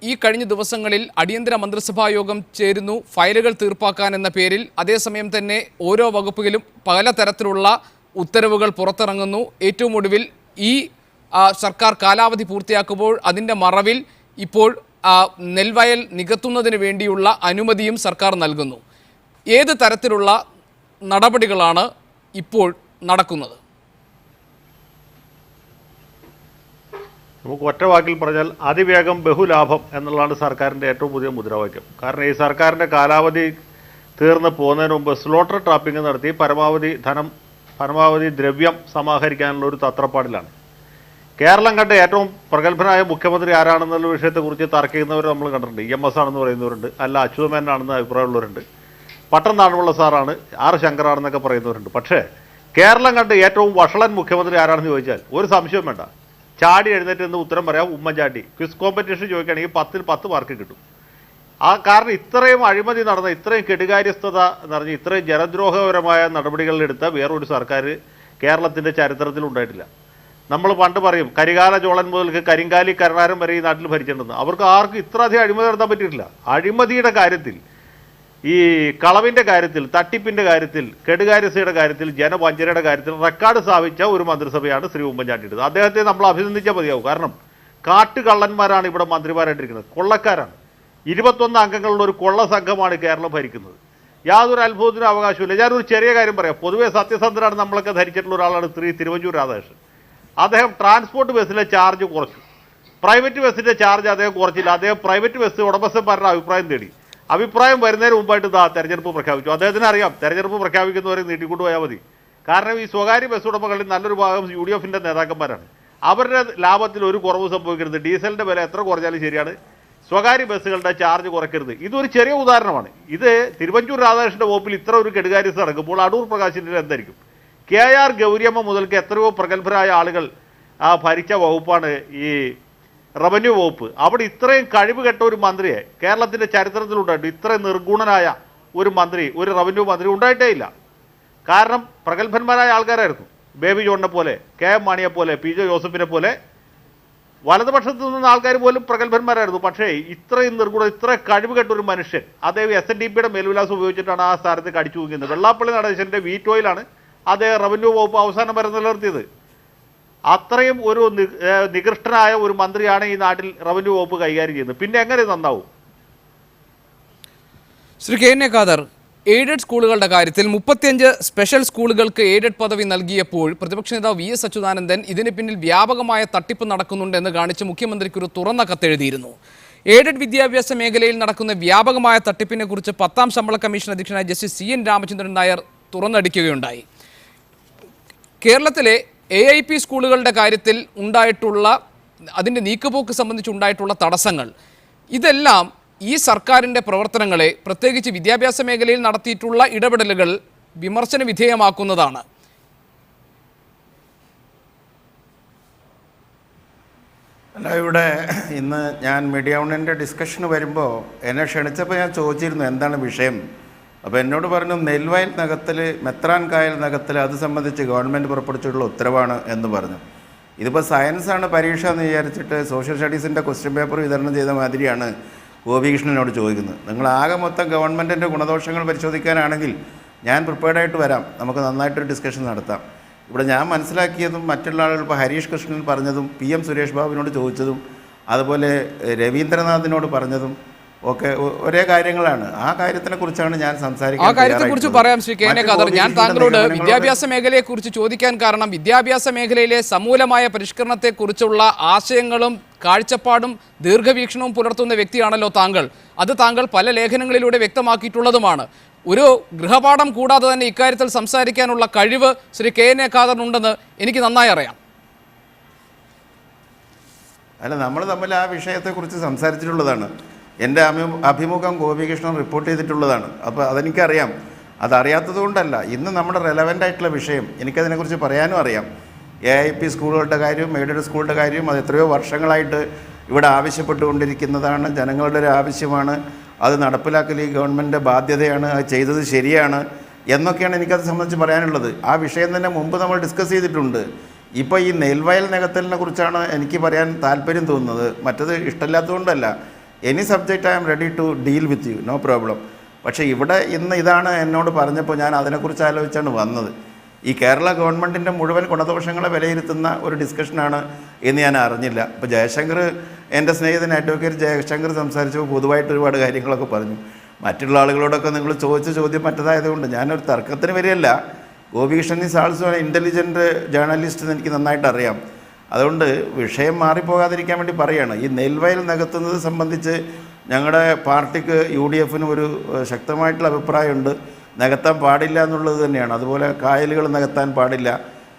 ഈ കഴിഞ്ഞ ദിവസങ്ങളിൽ അടിയന്തര മന്ത്രിസഭാ യോഗം ചേരുന്നു, ഫയലുകൾ തീർപ്പാക്കാൻ എന്ന പേരിൽ. അതേസമയം തന്നെ ഓരോ വകുപ്പിലും പലതരത്തിലുള്ള ഉത്തരവുകൾ പുറത്തിറങ്ങുന്നു. ഏറ്റവും ഒടുവിൽ ഈ സർക്കാർ കാലാവധി പൂർത്തിയാക്കുമ്പോൾ അതിൻ്റെ മറവിൽ ഇപ്പോൾ നെൽവയൽ നികത്തുന്നതിന് വേണ്ടിയുള്ള അനുമതിയും സർക്കാർ നൽകുന്നു. ഏത് തരത്തിലുള്ള നടപടികളാണ് ഇപ്പോൾ നടക്കുന്നത്? നമുക്ക് ഒറ്റ വാക്കിൽ പറഞ്ഞാൽ അതിവേഗം ബഹുലാഭം എന്നുള്ളതാണ് സർക്കാരിൻ്റെ ഏറ്റവും പുതിയ മുദ്രാവാക്യം. കാരണം ഈ സർക്കാരിൻ്റെ കാലാവധി തീർന്ന് പോകുന്നതിന് മുമ്പ് സ്ലോട്ടർ ട്രാപ്പിംഗ് നടത്തി പരമാവധി ദ്രവ്യം സമാഹരിക്കാനുള്ള ഒരു തത്രപ്പാടിലാണ്. കേരളം കണ്ട ഏറ്റവും പ്രഗത്ഭനായ മുഖ്യമന്ത്രി ആരാണെന്നുള്ള വിഷയത്തെക്കുറിച്ച് തർക്കിക്കുന്നവർ നമ്മൾ കണ്ടിട്ടുണ്ട്. EMS ആണെന്ന് പറയുന്നവരുണ്ട്, അല്ല അച്യുതമേനാണെന്ന് അഭിപ്രായമുള്ളവരുണ്ട്, പട്ടം നാടുള്ള സാറാണ്, R ശങ്കറാണെന്നൊക്കെ പറയുന്നവരുണ്ട്. പക്ഷേ കേരളം കണ്ട് ഏറ്റവും വഷളൻ മുഖ്യമന്ത്രി ആരാണെന്ന് ചോദിച്ചാൽ ഒരു സംശയം വേണ്ട, ചാടി എഴുന്നേറ്റ് എന്ന് ഉത്തരം പറയാം, ഉമ്മൻചാണ്ടി. ക്വിസ് കോമ്പറ്റീഷൻ ചോദിക്കുകയാണെങ്കിൽ 10ൽ 10 മാർക്ക് കിട്ടും. കാരണം ഇത്രയും അഴിമതി നടന്ന, ഇത്രയും കെടുകാര്യസ്ഥത നിറഞ്ഞ്, ഇത്രയും ജനദ്രോഹപരമായ നടപടികളിലെടുത്ത വേറൊരു സർക്കാർ കേരളത്തിൻ്റെ ചരിത്രത്തിൽ ഉണ്ടായിട്ടില്ല. നമ്മൾ പണ്ട് പറയും കരികാല ചോളൻ മുതൽക്ക് കരിങ്കാലി കരുണാരൻ വരെ ഈ നാട്ടിൽ ഭരിച്ചിട്ടുണ്ട്. അവർക്ക് ആർക്കും ഇത്ര അധികം അഴിമതി നടത്താൻ പറ്റിയിട്ടില്ല. അഴിമതിയുടെ കാര്യത്തിൽ, ഈ കളവിൻ്റെ കാര്യത്തിൽ, തട്ടിപ്പിൻ്റെ കാര്യത്തിൽ, കെടുകാര്യസ്ഥയുടെ കാര്യത്തിൽ, ജനവഞ്ചനയുടെ കാര്യത്തിൽ റെക്കോർഡ് സ്ഥാപിച്ച ഒരു മന്ത്രിസഭയാണ് ശ്രീ ഉമ്മൻചാണ്ടിയുടേത്. അദ്ദേഹത്തെ നമ്മൾ അഭിനന്ദിച്ചാൽ മതിയാവും. കാരണം കാട്ടുകള്ളന്മാരാണ് ഇവിടെ മന്ത്രിമാരായിട്ടിരിക്കുന്നത്, കൊള്ളക്കാരാണ്. 21 അംഗങ്ങളുള്ള ഒരു കൊള്ള സംഘമാണ് കേരളം ഭരിക്കുന്നത്. യാതൊരു അത്ഭുതത്തിനും അവകാശമില്ല. ഞാനൊരു ചെറിയ കാര്യം പറയാം. പൊതുവെ സത്യസന്ധരാണ് നമ്മളൊക്കെ ധരിച്ചിട്ടുള്ള ഒരാളാണ് തിരുവഞ്ചൂർ രാധാകൃഷ്ണൻ. അദ്ദേഹം ട്രാൻസ്പോർട്ട് ബസ്സിലെ ചാർജ് കുറച്ചു, പ്രൈവറ്റ് ബസ്സിൻ്റെ ചാർജ് അദ്ദേഹം കുറച്ചില്ല. അദ്ദേഹം പ്രൈവറ്റ് ബസ് ഉടമസ്ഥന്മാരുടെ അഭിപ്രായം തേടി. അഭിപ്രായം വരുന്നതിന് മുമ്പായിട്ട് തെരഞ്ഞെടുപ്പ് പ്രഖ്യാപിച്ചു. അദ്ദേഹത്തിന് അറിയാം തെരഞ്ഞെടുപ്പ് പ്രഖ്യാപിക്കുന്നവരെ നീട്ടിക്കൊണ്ടുപോയാൽ മതി. കാരണം ഈ സ്വകാര്യ ബസ് ഉടമകളിൽ നല്ലൊരു ഭാഗം UDF-ൻ്റെ നേതാക്കന്മാരാണ്. അവരുടെ ലാഭത്തിൽ ഒരു കുറവ് സംഭവിക്കരുത്. ഡീസലിൻ്റെ വില എത്ര കുറഞ്ഞാലും ശരിയാണ്, സ്വകാര്യ ബസ്സുകളുടെ ചാർജ് കുറയ്ക്കരുത്. ഇതൊരു ചെറിയ ഉദാഹരണമാണ്. ഇത് തിരുവഞ്ചൂർ രാധാകൃഷ്ണൻ്റെ വകുപ്പിൽ ഇത്ര ഒരു കെടുകാര്യസ്ഥ നടക്കുമ്പോൾ അടൂർ പ്രകാശിൻ്റെ എന്തായിരിക്കും? KR ഗൗരിയമ്മ മുതൽക്ക് എത്രയോ പ്രഗത്ഭരായ ആളുകൾ ഭരിച്ച വകുപ്പാണ് ഈ റവന്യൂ വകുപ്പ്. അവിടെ ഇത്രയും കഴിവ് കെട്ട ഒരു മന്ത്രിയെ കേരളത്തിൻ്റെ ചരിത്രത്തിലുണ്ടായിട്ട് ഇത്രയും നിർഗുണനായ ഒരു മന്ത്രി, ഒരു റവന്യൂ മന്ത്രി ഉണ്ടായിട്ടേ ഇല്ല. കാരണം പ്രഗത്ഭന്മാരായ ആൾക്കാരായിരുന്നു. ബേബി ജോണിനെ പോലെ, KM മാണിയെ പോലെ, PJ ജോസഫിനെ പോലെ വലതുപക്ഷത്ത് നിന്ന ആൾക്കാർ പോലും പ്രഗത്ഭന്മാരായിരുന്നു. പക്ഷേ ഇത്രയും നിർഗുണം, ഇത്ര കഴിവ് കെട്ട ഒരു മനുഷ്യൻ അദ്ദേഹം SNDP-യുടെ മേൽവിലാസം ഉപയോഗിച്ചിട്ടാണ് ആ സ്ഥാനത്ത് അടിച്ചു തൂക്കുന്നത്. വെള്ളാപ്പള്ളി നടേശൻ്റെ വീറ്റോയിലാണ് അദ്ദേഹം റവന്യൂ വകുപ്പ് അവസാനം വരെ നിലനിർത്തിയത്. അത്രയും ഒരു നികൃഷ്ടനായ ഒരു മന്ത്രിയാണ് ഈ നാട്ടിൽ റവന്യൂ വകുപ്പ് കൈകാര്യം ചെയ്യുന്നത്. പിന്നെ എങ്ങനെ നന്നാവും? ശ്രീ KN ഖാദർ, എയ്ഡഡ് സ്കൂളുകളുടെ കാര്യത്തിൽ 35 സ്പെഷ്യൽ സ്കൂളുകൾക്ക് എയ്ഡഡ് പദവി നൽകിയപ്പോൾ പ്രതിപക്ഷ നേതാവ് VS അച്യുതാനന്ദൻ ഇതിന് പിന്നിൽ വ്യാപകമായ തട്ടിപ്പ് നടക്കുന്നുണ്ടെന്ന് കാണിച്ച് മുഖ്യമന്ത്രിക്ക് ഒരു തുറന്ന കത്തെഴുതിയിരുന്നു. എയ്ഡഡ് വിദ്യാഭ്യാസ മേഖലയിൽ നടക്കുന്ന വ്യാപകമായ തട്ടിപ്പിനെ കുറിച്ച് 10ാം ശമ്പള കമ്മീഷൻ അധ്യക്ഷനായ ജസ്റ്റിസ് CN രാമചന്ദ്രൻ നായർ തുറന്നടിക്കുകയുണ്ടായി. കേരളത്തിലെ AIP സ്കൂളുകളുടെ കാര്യത്തിൽ ഉണ്ടായിട്ടുള്ള അതിൻ്റെ നീക്കുപോക്ക് സംബന്ധിച്ചുണ്ടായിട്ടുള്ള തടസ്സങ്ങൾ, ഇതെല്ലാം ഈ സർക്കാരിൻ്റെ പ്രവർത്തനങ്ങളെ, പ്രത്യേകിച്ച് വിദ്യാഭ്യാസ മേഖലയിൽ നടത്തിയിട്ടുള്ള ഇടപെടലുകൾ വിമർശന വിധേയമാക്കുന്നതാണ്. അല്ല, ഇവിടെ ഇന്ന് ഞാൻ മീഡിയ യൂണിയൻ്റെ ഡിസ്കഷന് വരുമ്പോൾ എന്നെ ക്ഷണിച്ചപ്പോൾ ഞാൻ ചോദിച്ചിരുന്നു എന്താണ് വിഷയം. അപ്പോൾ എന്നോട് പറഞ്ഞു നെൽവയൽ നഗത്തിൽ, മെത്രാൻ കായൽ നഗത്തിൽ അത് സംബന്ധിച്ച് ഗവൺമെൻറ് പുറപ്പെടുവിച്ചിട്ടുള്ള ഉത്തരവാണ് എന്ന് പറഞ്ഞു. ഇതിപ്പോൾ സയൻസാണ് പരീക്ഷ എന്ന് വിചാരിച്ചിട്ട് സോഷ്യൽ സ്റ്റഡീസിൻ്റെ ക്വസ്റ്റ്യൻ പേപ്പർ വിതരണം ചെയ്ത മാതിരിയാണ് ഗോപികൃഷ്ണനോട് ചോദിക്കുന്നത്. നിങ്ങൾ ആകെ മൊത്തം ഗവൺമെൻറ്റിൻ്റെ ഗുണദോഷങ്ങൾ പരിശോധിക്കാനാണെങ്കിൽ ഞാൻ പ്രിപ്പയർഡായിട്ട് വരാം, നമുക്ക് നന്നായിട്ടൊരു ഡിസ്കഷൻ നടത്താം. ഇവിടെ ഞാൻ മനസ്സിലാക്കിയതും മറ്റുള്ള ആളുകൾ ഇപ്പോൾ ഹരീഷ് കൃഷ്ണൻ പറഞ്ഞതും PM സുരേഷ് ബാബുവിനോട് ചോദിച്ചതും അതുപോലെ രവീന്ദ്രനാഥിനോട് പറഞ്ഞതും ഒക്കെ ഒരേ കാര്യങ്ങളാണ്. ആ കാര്യത്തിനെ കുറിച്ചാണ് ഞാൻ ആ സംസാരിക്കുന്നത്. കാര്യത്തെക്കുറിച്ച് പറയാം Shri K N A Khader. ഞാൻ താങ്കളോട് വിദ്യാഭ്യാസ മേഖലയെക്കുറിച്ച് ചോദിക്കാൻ കാരണം വിദ്യാഭ്യാസ മേഖലയിലെ സമൂലമായ പരിഷ്കരണത്തെക്കുറിച്ചുള്ള ആശയങ്ങളും കാഴ്ചപ്പാടും ദീർഘവീക്ഷണവും പുലർത്തുന്ന വ്യക്തിയാണല്ലോ താങ്കൾ. അത് താങ്കൾ പല ലേഖനങ്ങളിലൂടെ വ്യക്തമാക്കിയിട്ടുള്ളതുമാണ്. ഒരു ഗൃഹപാഠം കൂടാതെ തന്നെ ഇക്കാര്യത്തിൽ സംസാരിക്കാനുള്ള കഴിവ് ശ്രീ കെ എൻ എ ഖാദറിനുണ്ടെന്ന് എനിക്ക് നന്നായി അറിയാം. അല്ല, നമ്മൾ തമ്മിൽ ആ വിഷയത്തെക്കുറിച്ച് സംസാരിച്ചിട്ടുള്ളതാണ്. എൻ്റെ അഭിമുഖം ഗോപികൃഷ്ണൻ റിപ്പോർട്ട് ചെയ്തിട്ടുള്ളതാണ്. അപ്പോൾ അതെനിക്കറിയാം. അതറിയാത്തത് കൊണ്ടല്ല, ഇന്ന് നമ്മുടെ റെലവൻ്റ് ആയിട്ടുള്ള വിഷയം എനിക്കതിനെക്കുറിച്ച് പറയാനും അറിയാം. AIP സ്കൂളുകളുടെ കാര്യവും എയ്ഡഡ് സ്കൂളുടെ കാര്യവും അത് എത്രയോ വർഷങ്ങളായിട്ട് ഇവിടെ ആവശ്യപ്പെട്ടുകൊണ്ടിരിക്കുന്നതാണ്. ജനങ്ങളുടെ ഒരു ആവശ്യമാണ്. അത് നടപ്പിലാക്കൽ ഈ ഗവൺമെൻറ്റിൻ്റെ ബാധ്യതയാണ്. അത് ചെയ്തത് ശരിയാണ് എന്നൊക്കെയാണ് എനിക്കത് സംബന്ധിച്ച് പറയാനുള്ളത്. ആ വിഷയം തന്നെ മുമ്പ് നമ്മൾ ഡിസ്കസ് ചെയ്തിട്ടുണ്ട്. ഇപ്പോൾ ഈ നെൽവയൽ നികത്തലിനെ കുറിച്ചാണ് എനിക്ക് പറയാൻ താല്പര്യം തോന്നുന്നത്. മറ്റത് ഇഷ്ടമില്ലാത്തതുകൊണ്ടല്ല. Any subject I am ready to deal with you, no problem. പക്ഷേ ഇവിടെ ഇന്ന് ഇതാണ് എന്നോട് പറഞ്ഞപ്പോൾ ഞാൻ അതിനെക്കുറിച്ച് ആലോചിച്ചാണ് വന്നത്. ഈ കേരള ഗവൺമെൻറ്റിൻ്റെ മുഴുവൻ ഗുണദോഷങ്ങളെ വിലയിരുത്തുന്ന ഒരു ഡിസ്കഷനാണ് എന്ന് ഞാൻ അറിഞ്ഞില്ല. ഇപ്പോൾ ജയശങ്കർ, എൻ്റെ സ്നേഹിതൻ അഡ്വക്കേറ്റ് ജയശങ്കർ സംസാരിച്ചപ്പോൾ പൊതുവായിട്ട് ഒരുപാട് കാര്യങ്ങളൊക്കെ പറഞ്ഞു. മറ്റുള്ള ആളുകളോടൊക്കെ നിങ്ങൾ ചോദിച്ച ചോദ്യം മറ്റതായതുകൊണ്ട് ഞാനൊരു തർക്കത്തിന് വരികയല്ല. Gopikrishnan is also intelligent journalist എന്ന് എനിക്ക് നന്നായിട്ട് അറിയാം. അതുകൊണ്ട് വിഷയം മാറിപ്പോകാതിരിക്കാൻ വേണ്ടി പറയുകയാണ്. ഈ നെൽവയൽ നികത്തുന്നത് സംബന്ധിച്ച് ഞങ്ങളുടെ പാർട്ടിക്ക് UDFനും ഒരു ശക്തമായിട്ടുള്ള അഭിപ്രായമുണ്ട്. നികത്താൻ പാടില്ല എന്നുള്ളത് തന്നെയാണ്. അതുപോലെ കായലുകൾ നികത്താൻ പാടില്ല,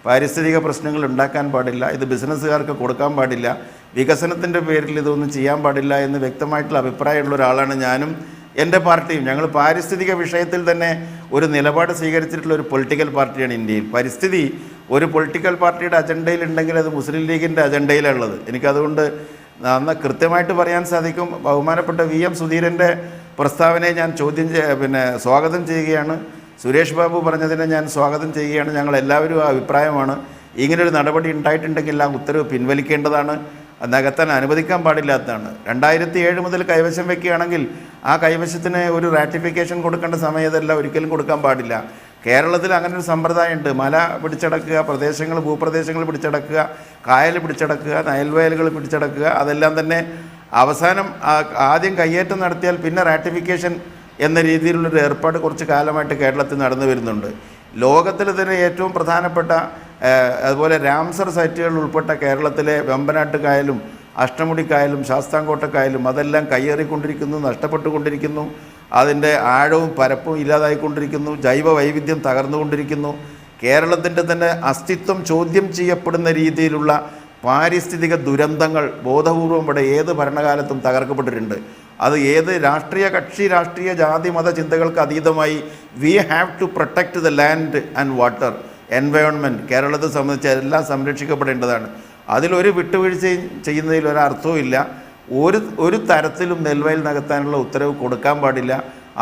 പാരിസ്ഥിതിക പ്രശ്നങ്ങൾ ഉണ്ടാക്കാൻ പാടില്ല, ഇത് ബിസിനസ്സുകാർക്ക് കൊടുക്കാൻ പാടില്ല, വികസനത്തിൻ്റെ പേരിൽ ഇതൊന്നും ചെയ്യാൻ പാടില്ല എന്ന് വ്യക്തമായിട്ടുള്ള അഭിപ്രായമുള്ള ഒരാളാണ് ഞാനും എൻ്റെ പാർട്ടിയും. ഞങ്ങൾ പാരിസ്ഥിതിക വിഷയത്തിൽ തന്നെ ഒരു നിലപാട് സ്വീകരിച്ചിട്ടുള്ള ഒരു പൊളിറ്റിക്കൽ പാർട്ടിയാണ് ഇന്ത്യയിൽ. പരിസ്ഥിതി ഒരു പൊളിറ്റിക്കൽ പാർട്ടിയുടെ അജണ്ടയിലുണ്ടെങ്കിൽ അത് മുസ്ലിം ലീഗിൻ്റെ അജണ്ടയിലുള്ളത്. എനിക്കതുകൊണ്ട് അന്ന് കൃത്യമായിട്ട് പറയാൻ സാധിക്കും. ബഹുമാനപ്പെട്ട VM സുധീരൻ്റെ പ്രസ്താവനയെ ഞാൻ സ്വാഗതം ചെയ്യുകയാണ്. സുരേഷ് ബാബു പറഞ്ഞതിനെ ഞാൻ സ്വാഗതം ചെയ്യുകയാണ്. ഞങ്ങളെല്ലാവരും ആ അഭിപ്രായമാണ്. ഇങ്ങനൊരു നടപടി ഉണ്ടായിട്ടുണ്ടെങ്കിൽ ആ ഉത്തരവ് പിൻവലിക്കേണ്ടതാണ്. നികത്താൻ അനുവദിക്കാൻ പാടില്ലാത്തതാണ്. 2007 മുതൽ കൈവശം വയ്ക്കുകയാണെങ്കിൽ ആ കൈവശത്തിന് ഒരു റാറ്റിഫിക്കേഷൻ കൊടുക്കേണ്ട സമയത്തല്ല, ഒരിക്കലും കൊടുക്കാൻ പാടില്ല. കേരളത്തിൽ അങ്ങനെ ഒരു സമ്പ്രദായമുണ്ട്. മല പിടിച്ചടക്കുക, ഭൂപ്രദേശങ്ങൾ പിടിച്ചടക്കുക, കായൽ പിടിച്ചടക്കുക, നയൽവയലുകൾ പിടിച്ചടക്കുക. അതെല്ലാം തന്നെ അവസാനം ആദ്യം കയ്യേറ്റം നടത്തിയാൽ പിന്നെ റാറ്റിഫിക്കേഷൻ എന്ന രീതിയിലുള്ളൊരു ഏർപ്പാട് കുറച്ച് കാലമായിട്ട് കേരളത്തിൽ നടന്നു വരുന്നുണ്ട്. ലോകത്തിൽ തന്നെ ഏറ്റവും പ്രധാനപ്പെട്ട അതുപോലെ രാംസർ സൈറ്റുകൾ ഉൾപ്പെട്ട കേരളത്തിലെ വെമ്പനാട്ട് കായലും അഷ്ടമുടി കായലും ശാസ്താംകോട്ട കായലും അതെല്ലാം കയ്യേറിക്കൊണ്ടിരിക്കുന്നു, നഷ്ടപ്പെട്ടുകൊണ്ടിരിക്കുന്നു. അതിൻ്റെ ആഴവും പരപ്പും ഇല്ലാതായിക്കൊണ്ടിരിക്കുന്നു. ജൈവ വൈവിധ്യം തകർന്നുകൊണ്ടിരിക്കുന്നു. കേരളത്തിൻ്റെ തന്നെ അസ്തിത്വം ചോദ്യം ചെയ്യപ്പെടുന്ന രീതിയിലുള്ള പാരിസ്ഥിതിക ദുരന്തങ്ങൾ ബോധപൂർവം ഇവിടെ ഏത് ഭരണകാലത്തും തകർക്കപ്പെട്ടിട്ടുണ്ട്. അത് ഏത് രാഷ്ട്രീയ ജാതി മത ചിന്തകൾക്ക് അതീതമായി we have to protect the land and water environment. കേരളത്തെ സംബന്ധിച്ച് എല്ലാം സംരക്ഷിക്കപ്പെടേണ്ടതാണ്. അതിലൊരു വിട്ടുവീഴ്ചയും ചെയ്യുന്നതിൽ ഒരർത്ഥവും ഇല്ല. ഒരു തരത്തിലും നെൽവയൽ നികത്താനുള്ള ഉത്തരവ് കൊടുക്കാൻ പാടില്ല.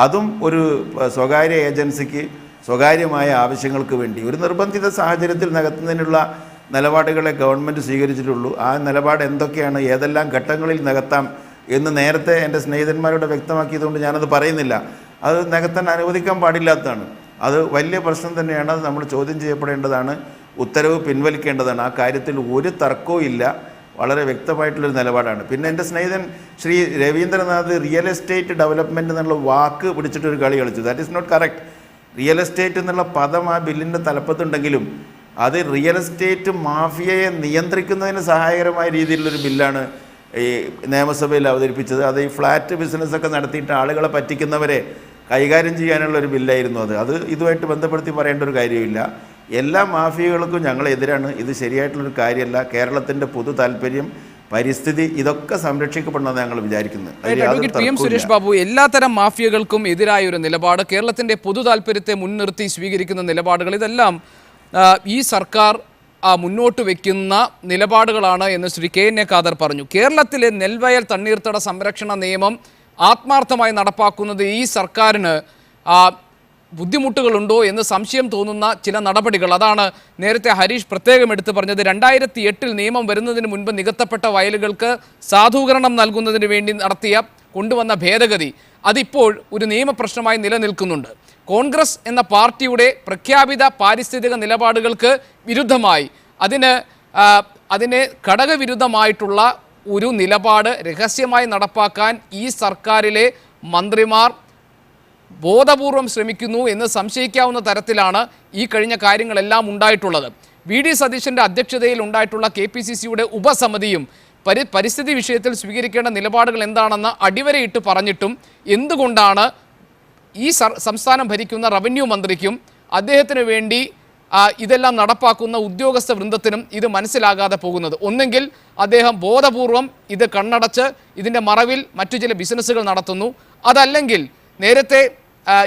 അതും ഒരു സ്വകാര്യ ഏജൻസിക്ക് സ്വകാര്യമായ ആവശ്യങ്ങൾക്ക് വേണ്ടി. ഒരു നിർബന്ധിത സാഹചര്യത്തിൽ നികത്തുന്നതിനുള്ള നിലപാടുകളെ ഗവൺമെൻറ് സ്വീകരിച്ചിട്ടുള്ളൂ. ആ നിലപാട് എന്തൊക്കെയാണ്, ഏതെല്ലാം ഘട്ടങ്ങളിൽ നികത്താം എന്ന് നേരത്തെ എൻ്റെ സ്നേഹിതന്മാരോട് വ്യക്തമാക്കിയതുകൊണ്ട് ഞാനത് പറയുന്നില്ല. അത് നികത്താൻ അനുവദിക്കാൻ പാടില്ലാത്തതാണ്. അത് വലിയ പ്രശ്നം തന്നെയാണ്. അത് നമ്മൾ ചോദ്യം ചെയ്യപ്പെടേണ്ടതാണ്. ഉത്തരവ് പിൻവലിക്കേണ്ടതാണ്. ആ കാര്യത്തിൽ ഒരു തർക്കവും ഇല്ല. വളരെ വ്യക്തമായിട്ടുള്ളൊരു നിലപാടാണ്. പിന്നെ എൻ്റെ സ്നേഹിതൻ Shri Ravindranath real estate development എന്നുള്ള വാക്ക് പിടിച്ചിട്ടൊരു കളി കളിച്ചു. That is not correct. Real estate എന്നുള്ള പദം ആ ബില്ലിൻ്റെ തലപ്പത്തുണ്ടെങ്കിലും അത് റിയൽ എസ്റ്റേറ്റ് മാഫിയയെ നിയന്ത്രിക്കുന്നതിന് സഹായകരമായ രീതിയിലുള്ളൊരു ബില്ലാണ് ഈ നിയമസഭയിൽ അവതരിപ്പിച്ചത്. അത് ഈ ഫ്ലാറ്റ് ബിസിനസ്സൊക്കെ നടത്തിയിട്ട് ആളുകളെ പറ്റിക്കുന്നവരെ കൈകാര്യം ചെയ്യാനുള്ള ഒരു ബില്ലായിരുന്നു അത് ഇതുമായിട്ട് ബന്ധപ്പെടുത്തി പറയേണ്ട ഒരു കാര്യമില്ല. എല്ലാ മാഫിയകൾക്കും ഞങ്ങളെതിരാണ്. ഇത് ശരിയായിട്ടുള്ളൊരു കാര്യമല്ല. കേരളത്തിൻ്റെ പൊതു താല്പര്യം, പരിസ്ഥിതി ഇതൊക്കെ സംരക്ഷിക്കപ്പെടണമെന്ന് ഞങ്ങൾ വിചാരിക്കുന്നത്. സുരേഷ് ബാബു, എല്ലാത്തരം മാഫിയകൾക്കും എതിരായ ഒരു നിലപാട്, കേരളത്തിൻ്റെ പൊതു താല്പര്യത്തെ മുൻനിർത്തി സ്വീകരിക്കുന്ന നിലപാടുകൾ, ഇതെല്ലാം ഈ സർക്കാർ മുന്നോട്ട് വയ്ക്കുന്ന നിലപാടുകളാണ് എന്ന് Shri K N A Khader പറഞ്ഞു. കേരളത്തിലെ നെൽവയൽ തണ്ണീർത്തട സംരക്ഷണ നിയമം ആത്മാർത്ഥമായി നടപ്പാക്കുന്നത് ഈ സർക്കാരിന് ബുദ്ധിമുട്ടുകളുണ്ടോ എന്ന് സംശയം തോന്നുന്ന ചില നടപടികൾ. അതാണ് നേരത്തെ ഹരീഷ് പ്രത്യേകം എടുത്തു പറഞ്ഞത്. 2008 നിയമം വരുന്നതിന് മുൻപ് നികത്തപ്പെട്ട വയലുകൾക്ക് സാധൂകരണം നൽകുന്നതിന് വേണ്ടി കൊണ്ടുവന്ന ഭേദഗതി അതിപ്പോൾ ഒരു നിയമപ്രശ്നമായി നിലനിൽക്കുന്നുണ്ട്. കോൺഗ്രസ് എന്ന പാർട്ടിയുടെ പ്രഖ്യാപിത പാരിസ്ഥിതിക നിലപാടുകൾക്ക് വിരുദ്ധമായി അതിനെ ഘടകവിരുദ്ധമായിട്ടുള്ള ഒരു നിലപാട് രഹസ്യമായി നടപ്പാക്കാൻ ഈ സർക്കാരിലെ മന്ത്രിമാർ ബോധപൂർവം ശ്രമിക്കുന്നു എന്ന് സംശയിക്കാവുന്ന തരത്തിലാണ് ഈ കഴിഞ്ഞ കാര്യങ്ങളെല്ലാം ഉണ്ടായിട്ടുള്ളത്. വി.ഡി. സതീശൻ്റെ അധ്യക്ഷതയിൽ ഉണ്ടായിട്ടുള്ള KPCCയുടെ ഉപസമിതിയും പരിസ്ഥിതി വിഷയത്തിൽ സ്വീകരിക്കേണ്ട നിലപാടുകൾ എന്താണെന്ന് അടിവരയിട്ട് പറഞ്ഞിട്ടും എന്തുകൊണ്ടാണ് ഈ സംസ്ഥാനം ഭരിക്കുന്ന റവന്യൂ മന്ത്രിക്കും അദ്ദേഹത്തിന് വേണ്ടി ഇതെല്ലാം നടപ്പാക്കുന്ന ഉദ്യോഗസ്ഥ വൃന്ദത്തിനും ഇത് മനസ്സിലാകാതെ പോകുന്നത്? ഒന്നെങ്കിൽ അദ്ദേഹം ബോധപൂർവം ഇത് കണ്ണടച്ച് ഇതിൻ്റെ മറവിൽ മറ്റു ചില ബിസിനസ്സുകൾ നടത്തുന്നു, അതല്ലെങ്കിൽ നേരത്തെ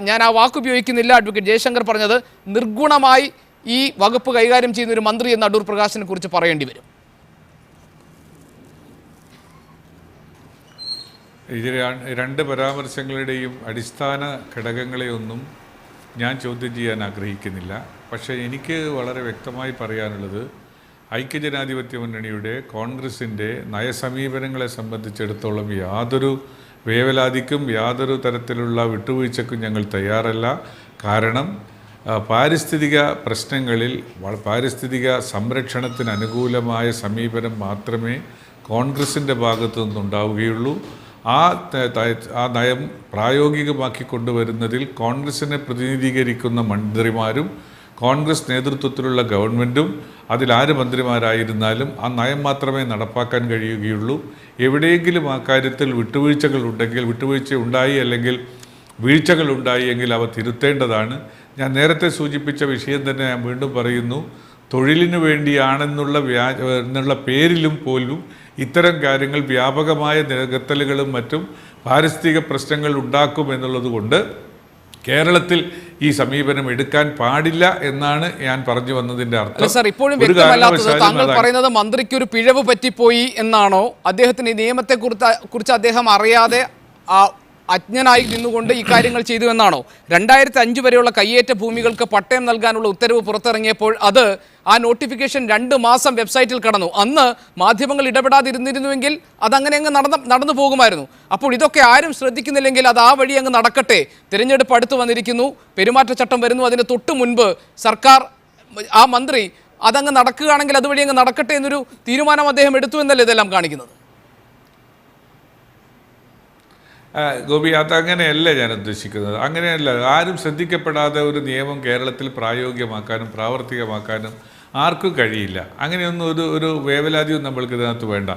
ഞാൻ ആ വാക്കുപയോഗിക്കുന്നില്ല, അഡ്വക്കേറ്റ് ജയശങ്കർ പറഞ്ഞത് നിർഗുണമായി ഈ വകുപ്പ് കൈകാര്യം ചെയ്യുന്ന ഒരു മന്ത്രി എന്ന് അടൂർ പ്രകാശിനെ കുറിച്ച് പറയേണ്ടി വരും. ഇതിൽ രണ്ട് പരാമർശങ്ങളുടെയും അടിസ്ഥാന ഘടകങ്ങളെയൊന്നും ഞാൻ ചോദ്യം ചെയ്യാൻ ആഗ്രഹിക്കുന്നില്ല. പക്ഷേ എനിക്ക് വളരെ വ്യക്തമായി പറയാനുള്ളത്, ഐക്യജനാധിപത്യ മുന്നണിയുടെ കോൺഗ്രസിൻ്റെ നയസമീപനങ്ങളെ സംബന്ധിച്ചിടത്തോളം യാതൊരു വേവലാതിക്കും യാതൊരു തരത്തിലുള്ള വിട്ടുവീഴ്ചക്കും ഞങ്ങൾ തയ്യാറല്ല. കാരണം പാരിസ്ഥിതിക പ്രശ്നങ്ങളിൽ പാരിസ്ഥിതിക സംരക്ഷണത്തിന് അനുകൂലമായ സമീപനം മാത്രമേ കോൺഗ്രസിൻ്റെ ഭാഗത്തു നിന്നുണ്ടാവുകയുള്ളൂ. ആ നയം പ്രായോഗികമാക്കി കൊണ്ടുവരുന്നതിൽ കോൺഗ്രസിനെ പ്രതിനിധീകരിക്കുന്ന മന്ത്രിമാരും കോൺഗ്രസ് നേതൃത്വത്തിലുള്ള ഗവൺമെൻറ്റും അതിലാര് മന്ത്രിമാരായിരുന്നാലും ആ നയം മാത്രമേ നടപ്പാക്കാൻ കഴിയുകയുള്ളൂ. എവിടെയെങ്കിലും ആ കാര്യത്തിൽ വിട്ടുവീഴ്ച ഉണ്ടായി അല്ലെങ്കിൽ വീഴ്ചകളുണ്ടായി എങ്കിൽ അവ തിരുത്തേണ്ടതാണ്. ഞാൻ നേരത്തെ സൂചിപ്പിച്ച വിഷയം തന്നെ ഞാൻ വീണ്ടും പറയുന്നു. തൊഴിലിനു വേണ്ടിയാണെന്നുള്ള പേരിലും പോലും ഇത്തരം കാര്യങ്ങൾ വ്യാപകമായ നികത്തലുകളും മറ്റും പാരിസ്ഥിതിക പ്രശ്നങ്ങൾ ഉണ്ടാക്കുമെന്നുള്ളത് കൊണ്ട് കേരളത്തിൽ ഈ സമീപനം എടുക്കാൻ പാടില്ല എന്നാണ് ഞാൻ പറഞ്ഞു വന്നതിന്റെ അർത്ഥം. സർ, ഇപ്പോഴും വ്യക്തമല്ലാത്തത് താങ്കൾ പറയുന്നത് മന്ത്രിക്ക് ഒരു പിഴവ് പറ്റിപ്പോയി എന്നാണോ? അദ്ദേഹത്തിന് ഈ നിയമത്തെ കുറിച്ച് അദ്ദേഹം അറിയാതെ അജ്ഞനായി നിന്നുകൊണ്ട് ഈ കാര്യങ്ങൾ ചെയ്തു എന്നാണോ? 2005 വരെയുള്ള കയ്യേറ്റ ഭൂമികൾക്ക് പട്ടയം നൽകാനുള്ള ഉത്തരവ് പുറത്തിറങ്ങിയപ്പോൾ ആ നോട്ടിഫിക്കേഷൻ 2 മാസം വെബ്സൈറ്റിൽ കടന്നു. അന്ന് മാധ്യമങ്ങൾ ഇടപെടാതിരുന്നിരുന്നുവെങ്കിൽ അതങ്ങനെ അങ്ങ് നടന്നു പോകുമായിരുന്നു. അപ്പോൾ ഇതൊക്കെ ആരും ശ്രദ്ധിക്കുന്നില്ലെങ്കിൽ അത് ആ വഴി അങ്ങ് നടക്കട്ടെ. തിരഞ്ഞെടുപ്പ് അടുത്ത് വന്നിരിക്കുന്നു, പെരുമാറ്റച്ചട്ടം വരുന്നു, അതിന് തൊട്ട് മുൻപ് സർക്കാർ ആ മന്ത്രി അതങ്ങ് നടക്കുകയാണെങ്കിൽ അതുവഴി അങ്ങ് നടക്കട്ടെ എന്നൊരു തീരുമാനം അദ്ദേഹം എടുത്തു എന്നല്ലേ ഇതെല്ലാം കാണിക്കുന്നത്? ഗോപി, അതങ്ങനെയല്ല ഞാൻ ഉദ്ദേശിക്കുന്നത്. അങ്ങനെയല്ല. ആരും ശ്രദ്ധിക്കപ്പെടാതെ ഒരു നിയമം കേരളത്തിൽ പ്രായോഗികമാക്കാനും പ്രാവർത്തികമാക്കാനും ആർക്കും കഴിയില്ല. അങ്ങനെയൊന്നും ഒരു വേവലാതിയും നമ്മൾക്ക് ഇതിനകത്ത് വേണ്ട.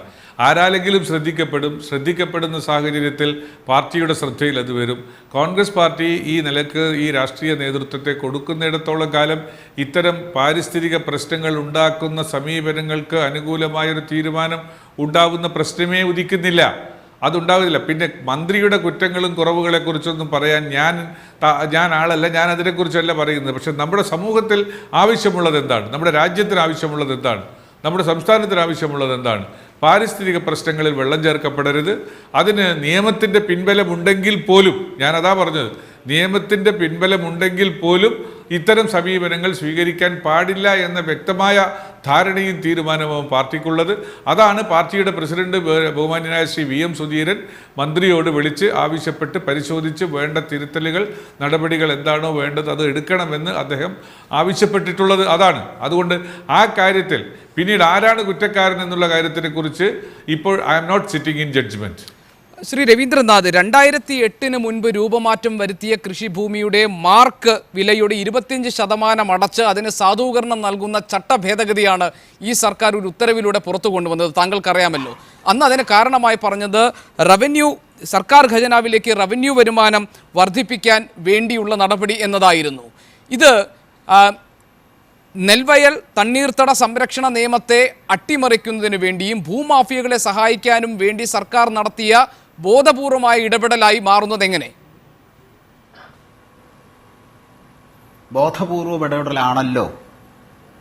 ആരാലെങ്കിലും ശ്രദ്ധിക്കപ്പെടുന്ന സാഹചര്യത്തിൽ പാർട്ടിയുടെ ശ്രദ്ധയിൽ അത് വരും. കോൺഗ്രസ് പാർട്ടി ഈ നിലക്ക് ഈ രാഷ്ട്രീയ നേതൃത്വത്തെ കൊടുക്കുന്നിടത്തോളം കാലം ഇത്തരം പാരിസ്ഥിതിക പ്രശ്നങ്ങൾ ഉണ്ടാക്കുന്ന സമീപനങ്ങൾക്ക് അനുകൂലമായൊരു തീരുമാനം ഉണ്ടാവുന്ന പ്രശ്നമേ ഉദിക്കുന്നില്ല. അതുണ്ടാവില്ല. പിന്നെ മന്ത്രിയുടെ കുറ്റങ്ങളും കുറവുകളെക്കുറിച്ചൊന്നും പറയാൻ ഞാൻ ആളല്ല, ഞാൻ അതിനെക്കുറിച്ചല്ല പറയുന്നത്. പക്ഷെ നമ്മുടെ സമൂഹത്തിൽ ആവശ്യമുള്ളത് എന്താണ്? നമ്മുടെ രാജ്യത്തിന് ആവശ്യമുള്ളത് എന്താണ്? നമ്മുടെ സംസ്ഥാനത്തിന് ആവശ്യമുള്ളത് എന്താണ്? പാരിസ്ഥിതിക പ്രശ്നങ്ങളിൽ വെള്ളം ചേർക്കപ്പെടരുത്. അതിന് നിയമത്തിൻ്റെ പിൻബലമുണ്ടെങ്കിൽ പോലും, ഞാനതാ പറഞ്ഞത്, നിയമത്തിൻ്റെ പിൻബലമുണ്ടെങ്കിൽ പോലും ഇത്തരം സമീപനങ്ങൾ സ്വീകരിക്കാൻ പാടില്ല എന്ന വ്യക്തമായ ധാരണയും തീരുമാനവും പാർട്ടിക്കുള്ളത്. അതാണ് പാർട്ടിയുടെ പ്രസിഡന്റ് ബഹുമാന്യനായ ശ്രീ VM സുധീരൻ മന്ത്രിയോട് വിളിച്ച് ആവശ്യപ്പെട്ട് പരിശോധിച്ച് വേണ്ട തിരുത്തലുകൾ നടപടികൾ എന്താണോ വേണ്ടത് അത് എടുക്കണമെന്ന് അദ്ദേഹം ആവശ്യപ്പെട്ടിട്ടുള്ളത്. അതാണ്. അതുകൊണ്ട് ആ കാര്യത്തിൽ പിന്നീട് ആരാണ് കുറ്റക്കാരൻ എന്നുള്ള കാര്യത്തിനെക്കുറിച്ച് ഇപ്പോൾ I am not sitting in judgment. Shri Ravindranath, 2008 മുൻപ് രൂപമാറ്റം വരുത്തിയ കൃഷിഭൂമിയുടെ മാർക്ക് വിലയുടെ 25% അടച്ച് അതിന് സാധൂകരണം നൽകുന്ന ചട്ടഭേദഗതിയാണ് ഈ സർക്കാർ ഒരു ഉത്തരവിലൂടെ പുറത്തു കൊണ്ടുവന്നത്. താങ്കൾക്കറിയാമല്ലോ. അന്ന് അതിന് കാരണമായി പറഞ്ഞത് സർക്കാർ ഖജനാവിലേക്ക് റവന്യൂ വരുമാനം വർദ്ധിപ്പിക്കാൻ വേണ്ടിയുള്ള നടപടി എന്നതായിരുന്നു. ഇത് നെൽവയൽ തണ്ണീർത്തട സംരക്ഷണ നിയമത്തെ അട്ടിമറിക്കുന്നതിന് വേണ്ടിയും ഭൂമാഫിയകളെ സഹായിക്കാനും വേണ്ടി സർക്കാർ നടത്തിയ ബോധപൂർവമായ ഇടപെടലായി മാറുന്നത് എങ്ങനെ? ബോധപൂർവ ഇടപെടലാണല്ലോ.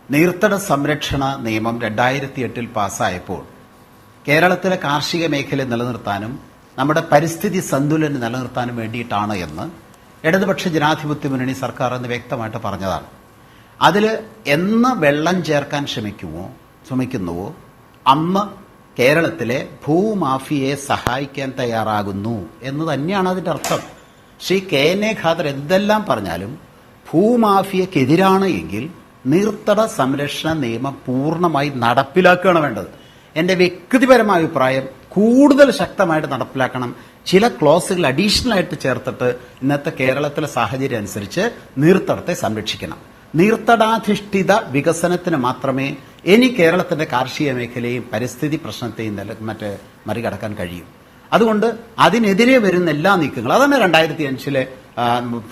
നീർത്തട സംരക്ഷണ നിയമം 2008 പാസ്സായപ്പോൾ കേരളത്തിലെ കാർഷിക മേഖല നിലനിർത്താനും നമ്മുടെ പരിസ്ഥിതി സന്തുലനം നിലനിർത്താനും വേണ്ടിയിട്ടാണ് എന്ന് ഇടതുപക്ഷ ജനാധിപത്യ മുന്നണി സർക്കാർ എന്ന് വ്യക്തമായിട്ട് പറഞ്ഞതാണ്. അതിൽ എന്ന് വെള്ളം ചേർക്കാൻ ശ്രമിക്കുന്നുവോ അന്ന് കേരളത്തിലെ ഭൂമാഫിയയെ സഹായിക്കാൻ തയ്യാറാകുന്നു എന്ന് തന്നെയാണ് അതിൻ്റെ അർത്ഥം. ശ്രീ KN ഖാദർ എന്തെല്ലാം പറഞ്ഞാലും ഭൂമാഫിയക്കെതിരാണ് എങ്കിൽ നീർത്തട സംരക്ഷണ നിയമം പൂർണ്ണമായി നടപ്പിലാക്കുകയാണ് വേണ്ടത്. എൻ്റെ വ്യക്തിപരമായ അഭിപ്രായം കൂടുതൽ ശക്തമായിട്ട് നടപ്പിലാക്കണം. ചില ക്ലോസുകൾ അഡീഷണൽ ആയിട്ട് ചേർത്തിട്ട് ഇന്നത്തെ കേരളത്തിലെ സാഹചര്യം അനുസരിച്ച് നീർത്തടത്തെ സംരക്ഷിക്കണം. നീർത്തടാധിഷ്ഠിത വികസനത്തിന് മാത്രമേ ഇനി കേരളത്തിന്റെ കാർഷിക മേഖലയും പരിസ്ഥിതി പ്രശ്നത്തെയും മറികടക്കാൻ കഴിയും. അതുകൊണ്ട് അതിനെതിരെ വരുന്ന എല്ലാ നീക്കങ്ങളും, അതാണ് 2005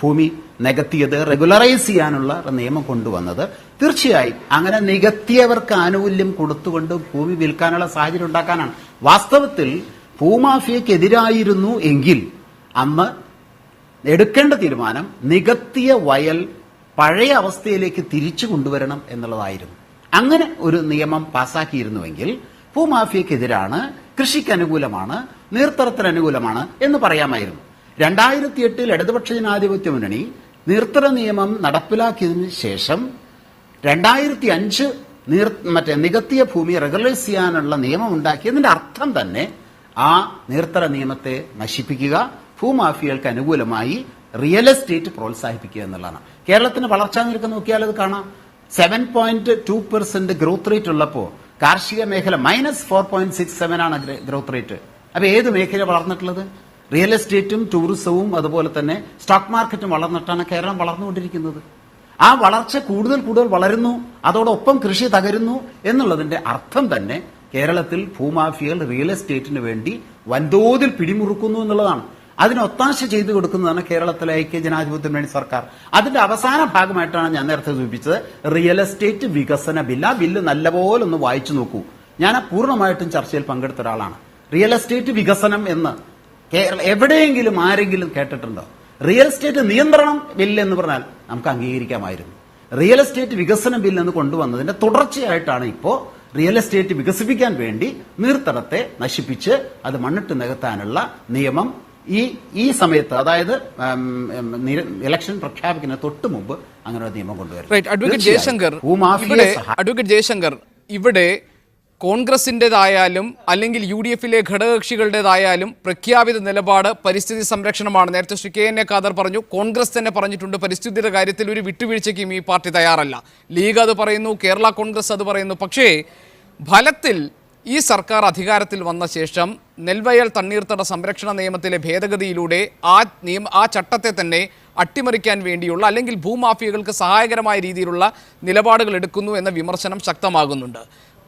ഭൂമി നികത്തിയത് റെഗുലറൈസ് ചെയ്യാനുള്ള നിയമം കൊണ്ടുവന്നത്. തീർച്ചയായും അങ്ങനെ നികത്തിയവർക്ക് ആനുകൂല്യം കൊടുത്തുകൊണ്ട് ഭൂമി വിൽക്കാനുള്ള സാഹചര്യം ഉണ്ടാക്കാനാണ്. വാസ്തവത്തിൽ ഭൂമാഫിയക്കെതിരായിരുന്നു എങ്കിൽ അന്ന് എടുക്കേണ്ട തീരുമാനം നികത്തിയ വയൽ പഴയ അവസ്ഥയിലേക്ക് തിരിച്ചു കൊണ്ടുവരണം എന്നുള്ളതായിരുന്നു. അങ്ങനെ ഒരു നിയമം പാസാക്കിയിരുന്നുവെങ്കിൽ ഭൂമാഫിയക്കെതിരാണ്, കൃഷിക്ക് അനുകൂലമാണ്, നീർത്തടത്തിന് അനുകൂലമാണ് എന്ന് പറയാമായിരുന്നു. 2008 ഇടതുപക്ഷ ജനാധിപത്യ മുന്നണി നീർത്തട നിയമം നടപ്പിലാക്കിയതിനു ശേഷം 2005 നികത്തിയ ഭൂമി റെഗുലറൈസ് ചെയ്യാനുള്ള നിയമം ഉണ്ടാക്കിയതിന്റെ അർത്ഥം തന്നെ ആ നീർത്തട നിയമത്തെ നശിപ്പിക്കുക, ഭൂമാഫിയകൾക്ക് അനുകൂലമായി റിയൽ എസ്റ്റേറ്റ് പ്രോത്സാഹിപ്പിക്കുക എന്നുള്ളതാണ്. കേരളത്തിന് വളർച്ചാ നിരക്ക് നോക്കിയാൽ അത് കാണാം. 7.2% ഗ്രോത്ത് റേറ്റ് ഉള്ളപ്പോൾ കാർഷിക മേഖല -4.67 ആണ് ഗ്രോത്ത് റേറ്റ്. അപ്പൊ ഏത് മേഖല വളർന്നിട്ടുള്ളത്? റിയൽ എസ്റ്റേറ്റും ടൂറിസവും അതുപോലെ തന്നെ സ്റ്റോക്ക് മാർക്കറ്റും വളർന്നിട്ടാണ് കേരളം വളർന്നുകൊണ്ടിരിക്കുന്നത്. ആ വളർച്ച കൂടുതൽ വളരുന്നു, അതോടൊപ്പം കൃഷി തകരുന്നു എന്നുള്ളതിന്റെ അർത്ഥം തന്നെ കേരളത്തിൽ ഭൂമാഫിയകൾ റിയൽ എസ്റ്റേറ്റിന് വേണ്ടി വൻതോതിൽ പിടിമുറുക്കുന്നു എന്നുള്ളതാണ്. അതിന് ഒത്താശ ചെയ്തു കൊടുക്കുന്നതാണ് കേരളത്തിലെ ഐക്യ ജനാധിപത്യ മുന്നണി സർക്കാർ. അതിന്റെ അവസാന ഭാഗമായിട്ടാണ് ഞാൻ നേരത്തെ സൂചിപ്പിച്ചത് റിയൽ എസ്റ്റേറ്റ് വികസന ബില്ല്. ആ ബില്ല് നല്ലപോലെ ഒന്ന് വായിച്ചു നോക്കൂ. ഞാൻ പൂർണ്ണമായിട്ടും ചർച്ചയിൽ പങ്കെടുത്ത ഒരാളാണ്. റിയൽ എസ്റ്റേറ്റ് വികസനം എന്ന് എവിടെയെങ്കിലും ആരെങ്കിലും കേട്ടിട്ടുണ്ടോ? റിയൽ എസ്റ്റേറ്റ് നിയന്ത്രണം ബില്ല് എന്ന് പറഞ്ഞാൽ നമുക്ക് അംഗീകരിക്കാമായിരുന്നു. റിയൽ എസ്റ്റേറ്റ് വികസന ബില്ല് എന്ന് കൊണ്ടുവന്നതിന്റെ തുടർച്ചയായിട്ടാണ് ഇപ്പോ റിയൽ എസ്റ്റേറ്റ് വികസിപ്പിക്കാൻ വേണ്ടി നീർത്തടത്തെ നശിപ്പിച്ച് അത് മണ്ണിട്ട് നികത്താനുള്ള നിയമം ഈ സമയത്ത്, അതായത് ഇലക്ഷൻ പ്രഖ്യാപിക്കുന്ന തൊട്ട് മുമ്പ് അങ്ങനെ ഒരു നിയമം കൊണ്ടുവരും. അഡ്വക്കേറ്റ് ജയശങ്കർ, ഇവിടെ കോൺഗ്രസിൻ്റെതായാലും അല്ലെങ്കിൽ UDF-ലെ ഘടകകക്ഷികളുടേതായാലും പ്രഖ്യാപിത നിലപാട് പരിസ്ഥിതി സംരക്ഷണമാണ്. നേരത്തെ ശ്രീ KN ഖാദർ പറഞ്ഞു, കോൺഗ്രസ് തന്നെ പറഞ്ഞിട്ടുണ്ട് പരിസ്ഥിതിയുടെ കാര്യത്തിൽ ഒരു വിട്ടുവീഴ്ചയ്ക്കും ഈ പാർട്ടി തയ്യാറല്ല. ലീഗ് അത് പറയുന്നു, കേരള കോൺഗ്രസ് അത് പറയുന്നു. പക്ഷേ ഫലത്തിൽ ഈ സർക്കാർ അധികാരത്തിൽ വന്ന ശേഷം നെൽവയൽ തണ്ണീർത്തട സംരക്ഷണ നിയമത്തിലെ ഭേദഗതിയിലൂടെ ആ ചട്ടത്തെ തന്നെ അട്ടിമറിക്കാൻ വേണ്ടിയുള്ള അല്ലെങ്കിൽ ഭൂമാഫിയകൾക്ക് സഹായകരമായ രീതിയിലുള്ള നിലപാടുകൾ എടുക്കുന്നു എന്ന വിമർശനം ശക്തമാകുന്നുണ്ട്.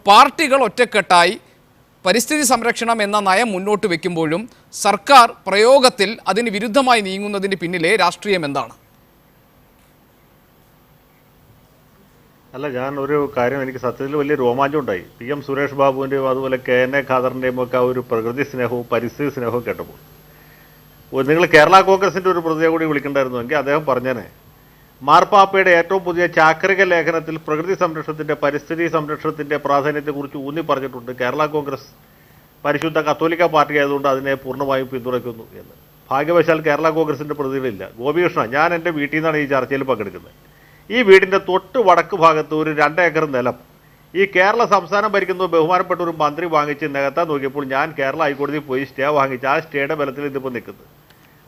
പാർട്ടികൾ ഒറ്റക്കെട്ടായി പരിസ്ഥിതി സംരക്ഷണം എന്ന നയം മുന്നോട്ട് വയ്ക്കുമ്പോഴും സർക്കാർ പ്രയോഗത്തിൽ അതിന് വിരുദ്ധമായി നീങ്ങുന്നതിന് പിന്നിലെ രാഷ്ട്രീയം എന്താണ്? അല്ല, ഞാൻ ഒരു കാര്യം, എനിക്ക് സത്യത്തിൽ വലിയ രോമാഞ്ചം ഉണ്ടായി. PM സുരേഷ് ബാബുവിൻ്റെയും അതുപോലെ KN ഖാദറിൻ്റെയും ഒക്കെ ആ ഒരു പ്രകൃതി സ്നേഹവും പരിസ്ഥിതി സ്നേഹവും കേട്ടപ്പോൾ നിങ്ങൾ കേരള കോൺഗ്രസിൻ്റെ ഒരു പ്രതിയെ കൂടി വിളിക്കണ്ടായിരുന്നുവെങ്കിൽ അദ്ദേഹം പറഞ്ഞേനെ, മാർപ്പാപ്പയുടെ ഏറ്റവും പുതിയ ചാക്രിക ലേഖനത്തിൽ പ്രകൃതി സംരക്ഷണത്തിൻ്റെ പരിസ്ഥിതി സംരക്ഷണത്തിൻ്റെ പ്രാധാന്യത്തെക്കുറിച്ച് ഊന്നി പറഞ്ഞിട്ടുണ്ട്. കേരള കോൺഗ്രസ് പരിശുദ്ധ കത്തോലിക്ക പാർട്ടി ആയതുകൊണ്ട് അതിനെ പൂർണ്ണമായും പിന്തുണയ്ക്കുന്നു എന്ന്. ഭാഗ്യവശാൽ കേരള കോൺഗ്രസിൻ്റെ പ്രതിനിധികളില്ല. ഗോപികൃഷ്ണ, ഞാൻ എൻ്റെ വീട്ടിൽ നിന്നാണ് ഈ ചർച്ചയിൽ പങ്കെടുക്കുന്നത്. ഈ വീടിൻ്റെ തൊട്ട് വടക്ക് ഭാഗത്ത് ഒരു 2 ഏക്കർ നിലം ഈ കേരള സംസ്ഥാനം ഭരിക്കുന്ന ബഹുമാനപ്പെട്ട ഒരു മന്ത്രി വാങ്ങിച്ച് നികത്താൻ നോക്കിയപ്പോൾ ഞാൻ കേരള ഹൈക്കോടതിയിൽ പോയി സ്റ്റേ വാങ്ങിച്ച് ആ സ്റ്റേയുടെ ബലത്തിൽ ഇതിപ്പോൾ നിൽക്കുന്നത്.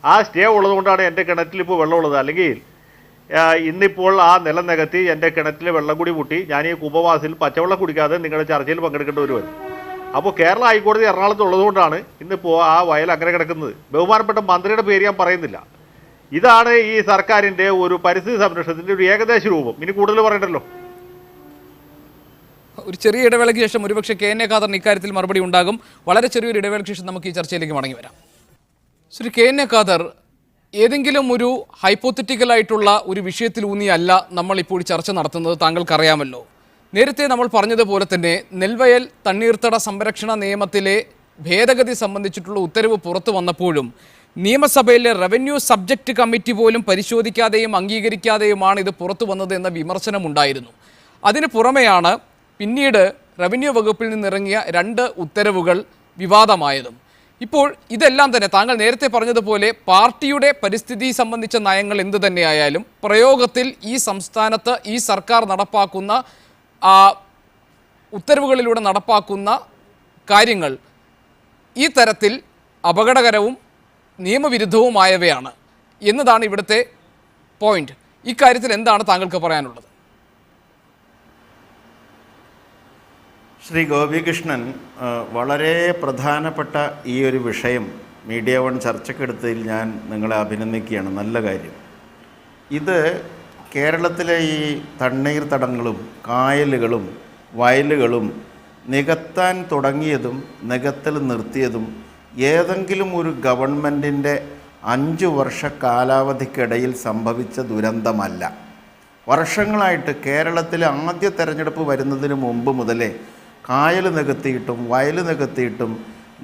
ആ സ്റ്റേ ഉള്ളതുകൊണ്ടാണ് എൻ്റെ കിണറ്റിൽ ഇപ്പോൾ വെള്ളമുള്ളത്. അല്ലെങ്കിൽ ഇന്നിപ്പോൾ ആ നിലം നികത്തി എൻ്റെ കിണറ്റിലെ വെള്ളം കൂടി മുട്ടി ഞാൻ ഈ കുംഭവാസിൽ പച്ചവെള്ളം കുടിക്കാതെ നിങ്ങളുടെ ചർച്ചയിൽ പങ്കെടുക്കേണ്ടി വരുവാൻ. അപ്പോൾ കേരള ഹൈക്കോടതി എറണാകുളത്ത് ഉള്ളതുകൊണ്ടാണ് ഇന്നിപ്പോൾ ആ വയൽ അങ്ങനെ കിടക്കുന്നത്. ബഹുമാനപ്പെട്ട മന്ത്രിയുടെ പേര് ഞാൻ പറയുന്നില്ല. ഇതാണ് ഈ സർക്കാരിൻ്റെ ഒരു പരിസ്ഥിതി സംരക്ഷണത്തിൻ്റെ ഒരു ഏകദേശ രൂപം. ഇനി കൂടുതൽ പറയണ്ടല്ലോ. ഒരു ചെറിയ ഇടവേളയ്ക്ക് ശേഷം ഒരുപക്ഷെ KN ഖാദറിന് ഇക്കാര്യത്തിൽ മറുപടി ഉണ്ടാകും. വളരെ ചെറിയൊരു ഇടവേളയ്ക്ക് ശേഷം നമുക്ക് ഈ ചർച്ചയിലേക്ക് മടങ്ങി വരാം. ശ്രീ KN ഖാദർ, ഏതെങ്കിലും ഒരു ഹൈപ്പോത്തറ്റിക്കലായിട്ടുള്ള ഒരു വിഷയത്തിലൂന്നിയല്ല നമ്മളിപ്പോൾ ചർച്ച നടത്തുന്നത്, താങ്കൾക്കറിയാമല്ലോ. നേരത്തെ നമ്മൾ പറഞ്ഞതുപോലെ തന്നെ നെൽവയൽ തണ്ണീർത്തട സംരക്ഷണ നിയമത്തിലെ ഭേദഗതി സംബന്ധിച്ചിട്ടുള്ള ഉത്തരവ് പുറത്തു വന്നപ്പോഴും നിയമസഭയിലെ റവന്യൂ സബ്ജക്റ്റ് കമ്മിറ്റി പോലും പരിശോധിക്കാതെയും അംഗീകരിക്കാതെയുമാണ് ഇത് പുറത്തു വന്നത് എന്ന വിമർശനമുണ്ടായിരുന്നു. അതിന് പുറമെയാണ് പിന്നീട് റവന്യൂ വകുപ്പിൽ നിന്നിറങ്ങിയ 2 ഉത്തരവുകൾ വിവാദമായതും. ഇപ്പോൾ ഇതെല്ലാം തന്നെ താങ്കൾ നേരത്തെ പറഞ്ഞതുപോലെ പാർട്ടിയുടെ പരിസ്ഥിതി സംബന്ധിച്ച നയങ്ങൾ എന്തു തന്നെയായാലും പ്രയോഗത്തിൽ ഈ സംസ്ഥാനത്ത് ഈ സർക്കാർ നടപ്പാക്കുന്ന ഉത്തരവുകളിലൂടെ നടപ്പാക്കുന്ന കാര്യങ്ങൾ ഈ തരത്തിൽ അപകടകരവും നിയമവിരുദ്ധവുമായവയാണ് എന്നതാണ് ഇവിടുത്തെ പോയിന്റ്. ഇക്കാര്യത്തിൽ എന്താണ് താങ്കൾക്ക് പറയാനുള്ളത്? ശ്രീ ഗോപികൃഷ്ണൻ വളരെ പ്രധാനപ്പെട്ട ഈ ഒരു വിഷയം മീഡിയ വൺ ചർച്ചയ്ക്കെടുത്തതിൽ ഞാൻ നിങ്ങളെ അഭിനന്ദിക്കുകയാണ്. നല്ല കാര്യം. ഇത് കേരളത്തിലെ ഈ തണ്ണീർത്തടങ്ങളും കായലുകളും വയലുകളും നികത്താൻ തുടങ്ങിയതും നികത്തൽ നിർത്തിയതും ഏതെങ്കിലും ഒരു ഗവൺമെൻറ്റിൻ്റെ 5 വർഷ കാലാവധിക്കിടയിൽ സംഭവിച്ച ദുരന്തമല്ല. വർഷങ്ങളായിട്ട് കേരളത്തിലെ ആദ്യ തെരഞ്ഞെടുപ്പ് വരുന്നതിന് മുമ്പ് മുതലേ കായൽ നികത്തിയിട്ടും വയൽ നികത്തിയിട്ടും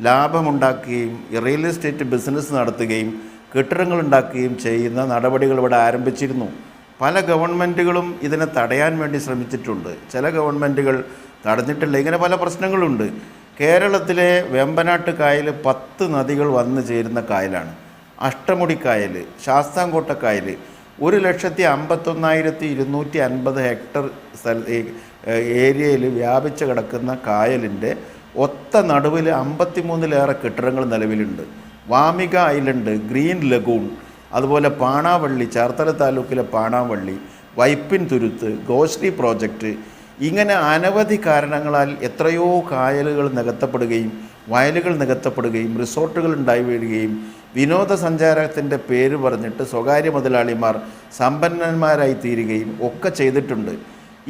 ലാഭമുണ്ടാക്കുകയും റിയൽ എസ്റ്റേറ്റ് ബിസിനസ് നടത്തുകയും കെട്ടിടങ്ങൾ ഉണ്ടാക്കുകയും ചെയ്യുന്ന നടപടികൾ ഇവിടെ ആരംഭിച്ചിരുന്നു. പല ഗവൺമെൻറ്റുകളും ഇതിനെ തടയാൻ വേണ്ടി ശ്രമിച്ചിട്ടുണ്ട്. ചില ഗവൺമെൻറ്റുകൾ തടഞ്ഞിട്ടില്ല. ഇങ്ങനെ പല പ്രശ്നങ്ങളുണ്ട്. കേരളത്തിലെ വെമ്പനാട്ട് കായൽ 10 നദികൾ വന്നു ചേരുന്ന കായലാണ്. അഷ്ടമുടി കായൽ, ശാസ്താംകോട്ട കായൽ 1,51,250 ഹെക്ടർ ഏരിയയിൽ വ്യാപിച്ച് കിടക്കുന്ന കായലിൻ്റെ ഒത്ത നടുവിൽ 53-ലേറെ കെട്ടിടങ്ങൾ നിലവിലുണ്ട്. വാമിക ഐലൻഡ്, ഗ്രീൻ ലഗൂൺ, അതുപോലെ പാണാവള്ളി, ചേർത്തല താലൂക്കിലെ പാണാവള്ളി, വൈപ്പിൻ തുരുത്ത്, ഗോശ്രീ പ്രോജക്റ്റ്, ഇങ്ങനെ അനവധി കാരണങ്ങളാൽ എത്രയോ കായലുകൾ നികത്തപ്പെടുകയും വയലുകൾ നികത്തപ്പെടുകയും റിസോർട്ടുകൾ ഉണ്ടായി വരികയും വിനോദസഞ്ചാരത്തിൻ്റെ പേര് പറഞ്ഞിട്ട് സ്വകാര്യ മുതലാളിമാർ സമ്പന്നന്മാരായി തീരുകയും ഒക്കെ ചെയ്തിട്ടുണ്ട്.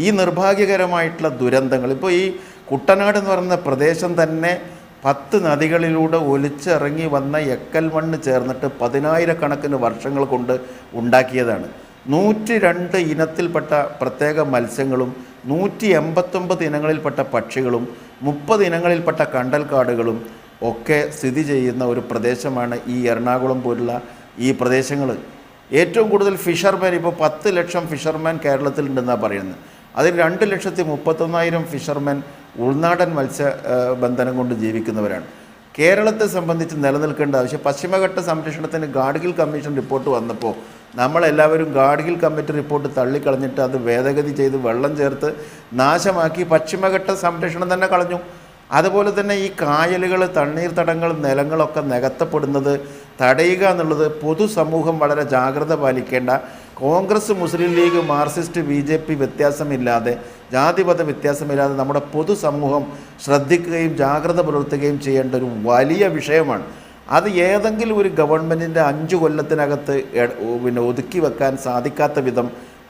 ഈ നിർഭാഗ്യകരമായിട്ടുള്ള ദുരന്തങ്ങൾ ഇപ്പോൾ ഈ കുട്ടനാട് എന്ന് പറയുന്ന പ്രദേശം തന്നെ 10 നദികളിലൂടെ ഒലിച്ചിറങ്ങി വന്ന എക്കൽ മണ്ണ് ചേർന്നിട്ട് 10,000-കണക്കിന് വർഷങ്ങൾ കൊണ്ട് ഉണ്ടാക്കിയതാണ്. 102 ഇനത്തിൽപ്പെട്ട പ്രത്യേക മത്സ്യങ്ങളും 189 ഇനങ്ങളിൽപ്പെട്ട പക്ഷികളും 30 ഇനങ്ങളിൽപ്പെട്ട കണ്ടൽക്കാടുകളും ഒക്കെ സ്ഥിതി ചെയ്യുന്ന ഒരു പ്രദേശമാണ് ഈ എറണാകുളം പോലുള്ള ഈ പ്രദേശങ്ങൾ. ഏറ്റവും കൂടുതൽ ഫിഷർമാൻ ഇപ്പോൾ 10 ലക്ഷം ഫിഷർമാൻ കേരളത്തിലുണ്ടെന്നാണ് പറയുന്നത്. അതിൽ 2,31,000 ഫിഷർമാൻ ഉൾനാടൻ മത്സ്യബന്ധനം കൊണ്ട് ജീവിക്കുന്നവരാണ്. കേരളത്തെ സംബന്ധിച്ച് നിലനിൽക്കേണ്ട ആവശ്യം പശ്ചിമഘട്ട സംരക്ഷണത്തിന് ഗാഡ്ഗിൽ കമ്മീഷൻ റിപ്പോർട്ട് വന്നപ്പോൾ നമ്മളെല്ലാവരും ഗാഡ്ഗിൽ കമ്മിറ്റി റിപ്പോർട്ട് തള്ളിക്കളഞ്ഞിട്ട് അത് ഭേദഗതി ചെയ്ത് വെള്ളം ചേർത്ത് നാശമാക്കി പശ്ചിമഘട്ട സംരക്ഷണം തന്നെ കളഞ്ഞു. അതുപോലെ തന്നെ ഈ കായലുകൾ, തണ്ണീർത്തടങ്ങൾ, നിലങ്ങളൊക്കെ നികത്തപ്പെടുന്നത് തടയുക എന്നുള്ളത് പൊതുസമൂഹം വളരെ ജാഗ്രത പാലിക്കേണ്ട, കോൺഗ്രസ്, മുസ്ലിം ലീഗ്, മാർക്സിസ്റ്റ്, BJP വ്യത്യാസമില്ലാതെ, ജാതിമത വ്യത്യാസമില്ലാതെ നമ്മുടെ പൊതുസമൂഹം ശ്രദ്ധിക്കുകയും ജാഗ്രത പുലർത്തുകയും ചെയ്യേണ്ട ഒരു വലിയ വിഷയമാണ്. അത് ഏതെങ്കിലും ഒരു ഗവൺമെൻറ്റിൻ്റെ 5 കൊല്ലത്തിനകത്ത് ഒതുക്കി വെക്കാൻ സാധിക്കാത്ത വിധം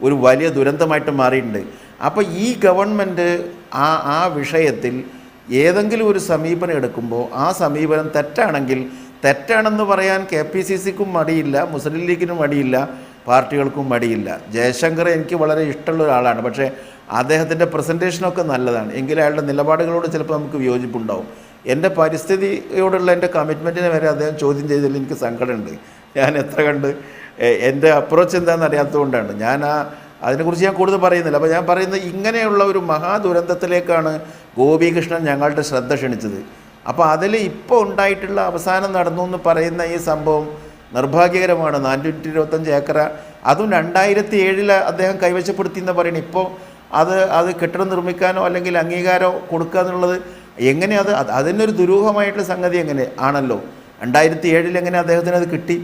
ഒരു വലിയ ദുരന്തമായിട്ട് മാറിയിട്ടുണ്ട്. അപ്പോൾ ഈ ഗവൺമെൻറ് ആ വിഷയത്തിൽ ഏതെങ്കിലും ഒരു സമീപനം എടുക്കുമ്പോൾ ആ സമീപനം തെറ്റാണെങ്കിൽ തെറ്റാണെന്ന് പറയാൻ KPCCക്കും മടിയില്ല, മുസ്ലിം ലീഗിനും മടിയില്ല, പാർട്ടികൾക്കും മടിയില്ല. ജയശങ്കർ എനിക്ക് വളരെ ഇഷ്ടമുള്ള ഒരാളാണ്. പക്ഷേ അദ്ദേഹത്തിൻ്റെ പ്രസൻറ്റേഷനൊക്കെ നല്ലതാണ്. എങ്കിലും അയാളുടെ നിലപാടുകളോട് ചിലപ്പോൾ നമുക്ക് വിയോജിപ്പുണ്ടാവും. എൻ്റെ പരിസ്ഥിതിയോടുള്ള എൻ്റെ കമ്മിറ്റ്മെൻറ്റിനെ വരെ അദ്ദേഹം ചോദ്യം ചെയ്തതിൽ എനിക്ക് സങ്കടമുണ്ട്. ഞാൻ എത്ര കണ്ട് എൻ്റെ അപ്രോച്ച് എന്താണെന്ന് അറിയാത്തതുകൊണ്ടാണ് അതിനെക്കുറിച്ച് ഞാൻ കൂടുതൽ പറയുന്നില്ല. അപ്പോൾ ഞാൻ പറയുന്നത് ഇങ്ങനെയുള്ള ഒരു മഹാദുരന്തത്തിലേക്കാണ് ഗോപികൃഷ്ണൻ ഞങ്ങളുടെ ശ്രദ്ധ ക്ഷണിച്ചത്. അപ്പോൾ അതിൽ ഇപ്പോൾ ഉണ്ടായിട്ടുള്ള അവസാനം നടന്നു എന്ന് പറയുന്ന ഈ സംഭവം നിർഭാഗ്യകരമാണ്. 425 ഏക്കർ, അതും 2007 അദ്ദേഹം കൈവശപ്പെടുത്തി എന്ന് പറയുന്നത്. ഇപ്പോൾ അത് കെട്ടിടം നിർമ്മിക്കാനോ അല്ലെങ്കിൽ അംഗീകാരമോ കൊടുക്കുക എന്നുള്ളത് എങ്ങനെ അതിനൊരു ദുരൂഹമായിട്ടുള്ള സംഗതി എങ്ങനെ ആണല്ലോ. 2007 എങ്ങനെ അദ്ദേഹത്തിന് അത് കിട്ടി?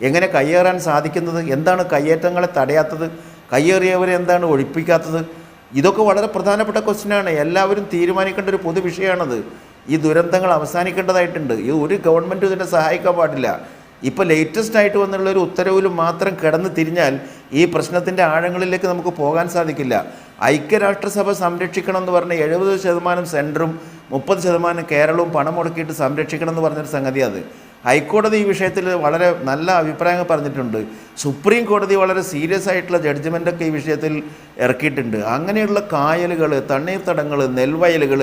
എങ്ങനെ കയ്യേറാൻ സാധിക്കുന്നത്? എന്താണ് കയ്യേറ്റങ്ങളെ തടയാത്തത്? കയ്യേറിയവരെ എന്താണ് ഒഴിപ്പിക്കാത്തത്? ഇതൊക്കെ വളരെ പ്രധാനപ്പെട്ട ക്വസ്റ്റ്യനാണ്. എല്ലാവരും തീരുമാനിക്കേണ്ട ഒരു പൊതുവിഷയമാണത്. ഈ ദുരന്തങ്ങൾ അവസാനിക്കേണ്ടതായിട്ടുണ്ട്. ഈ ഒരു ഗവൺമെൻറ്റും ഇതിനെ സഹായിക്കാൻ പാടില്ല. ഇപ്പോൾ ലേറ്റസ്റ്റ് ആയിട്ട് വന്നുള്ളൊരു ഉത്തരവിൽ മാത്രം കിടന്ന് തിരിഞ്ഞാൽ ഈ പ്രശ്നത്തിൻ്റെ ആഴങ്ങളിലേക്ക് നമുക്ക് പോകാൻ സാധിക്കില്ല. ഐക്യരാഷ്ട്രസഭ സംരക്ഷിക്കണം എന്ന് പറഞ്ഞ 70% സെൻറ്ററും 30% കേരളവും പണം മുടക്കിയിട്ട് സംരക്ഷിക്കണം എന്ന് പറഞ്ഞൊരു സംഗതി. അത് ഹൈക്കോടതി ഈ വിഷയത്തിൽ വളരെ നല്ല അഭിപ്രായങ്ങൾ പറഞ്ഞിട്ടുണ്ട്. സുപ്രീം കോടതി വളരെ സീരിയസ് ആയിട്ടുള്ള ജഡ്ജ്മെൻ്റൊക്കെ ഈ വിഷയത്തിൽ ഇറക്കിയിട്ടുണ്ട്. അങ്ങനെയുള്ള കായലുകൾ, തണ്ണീർത്തടങ്ങൾ, നെൽവയലുകൾ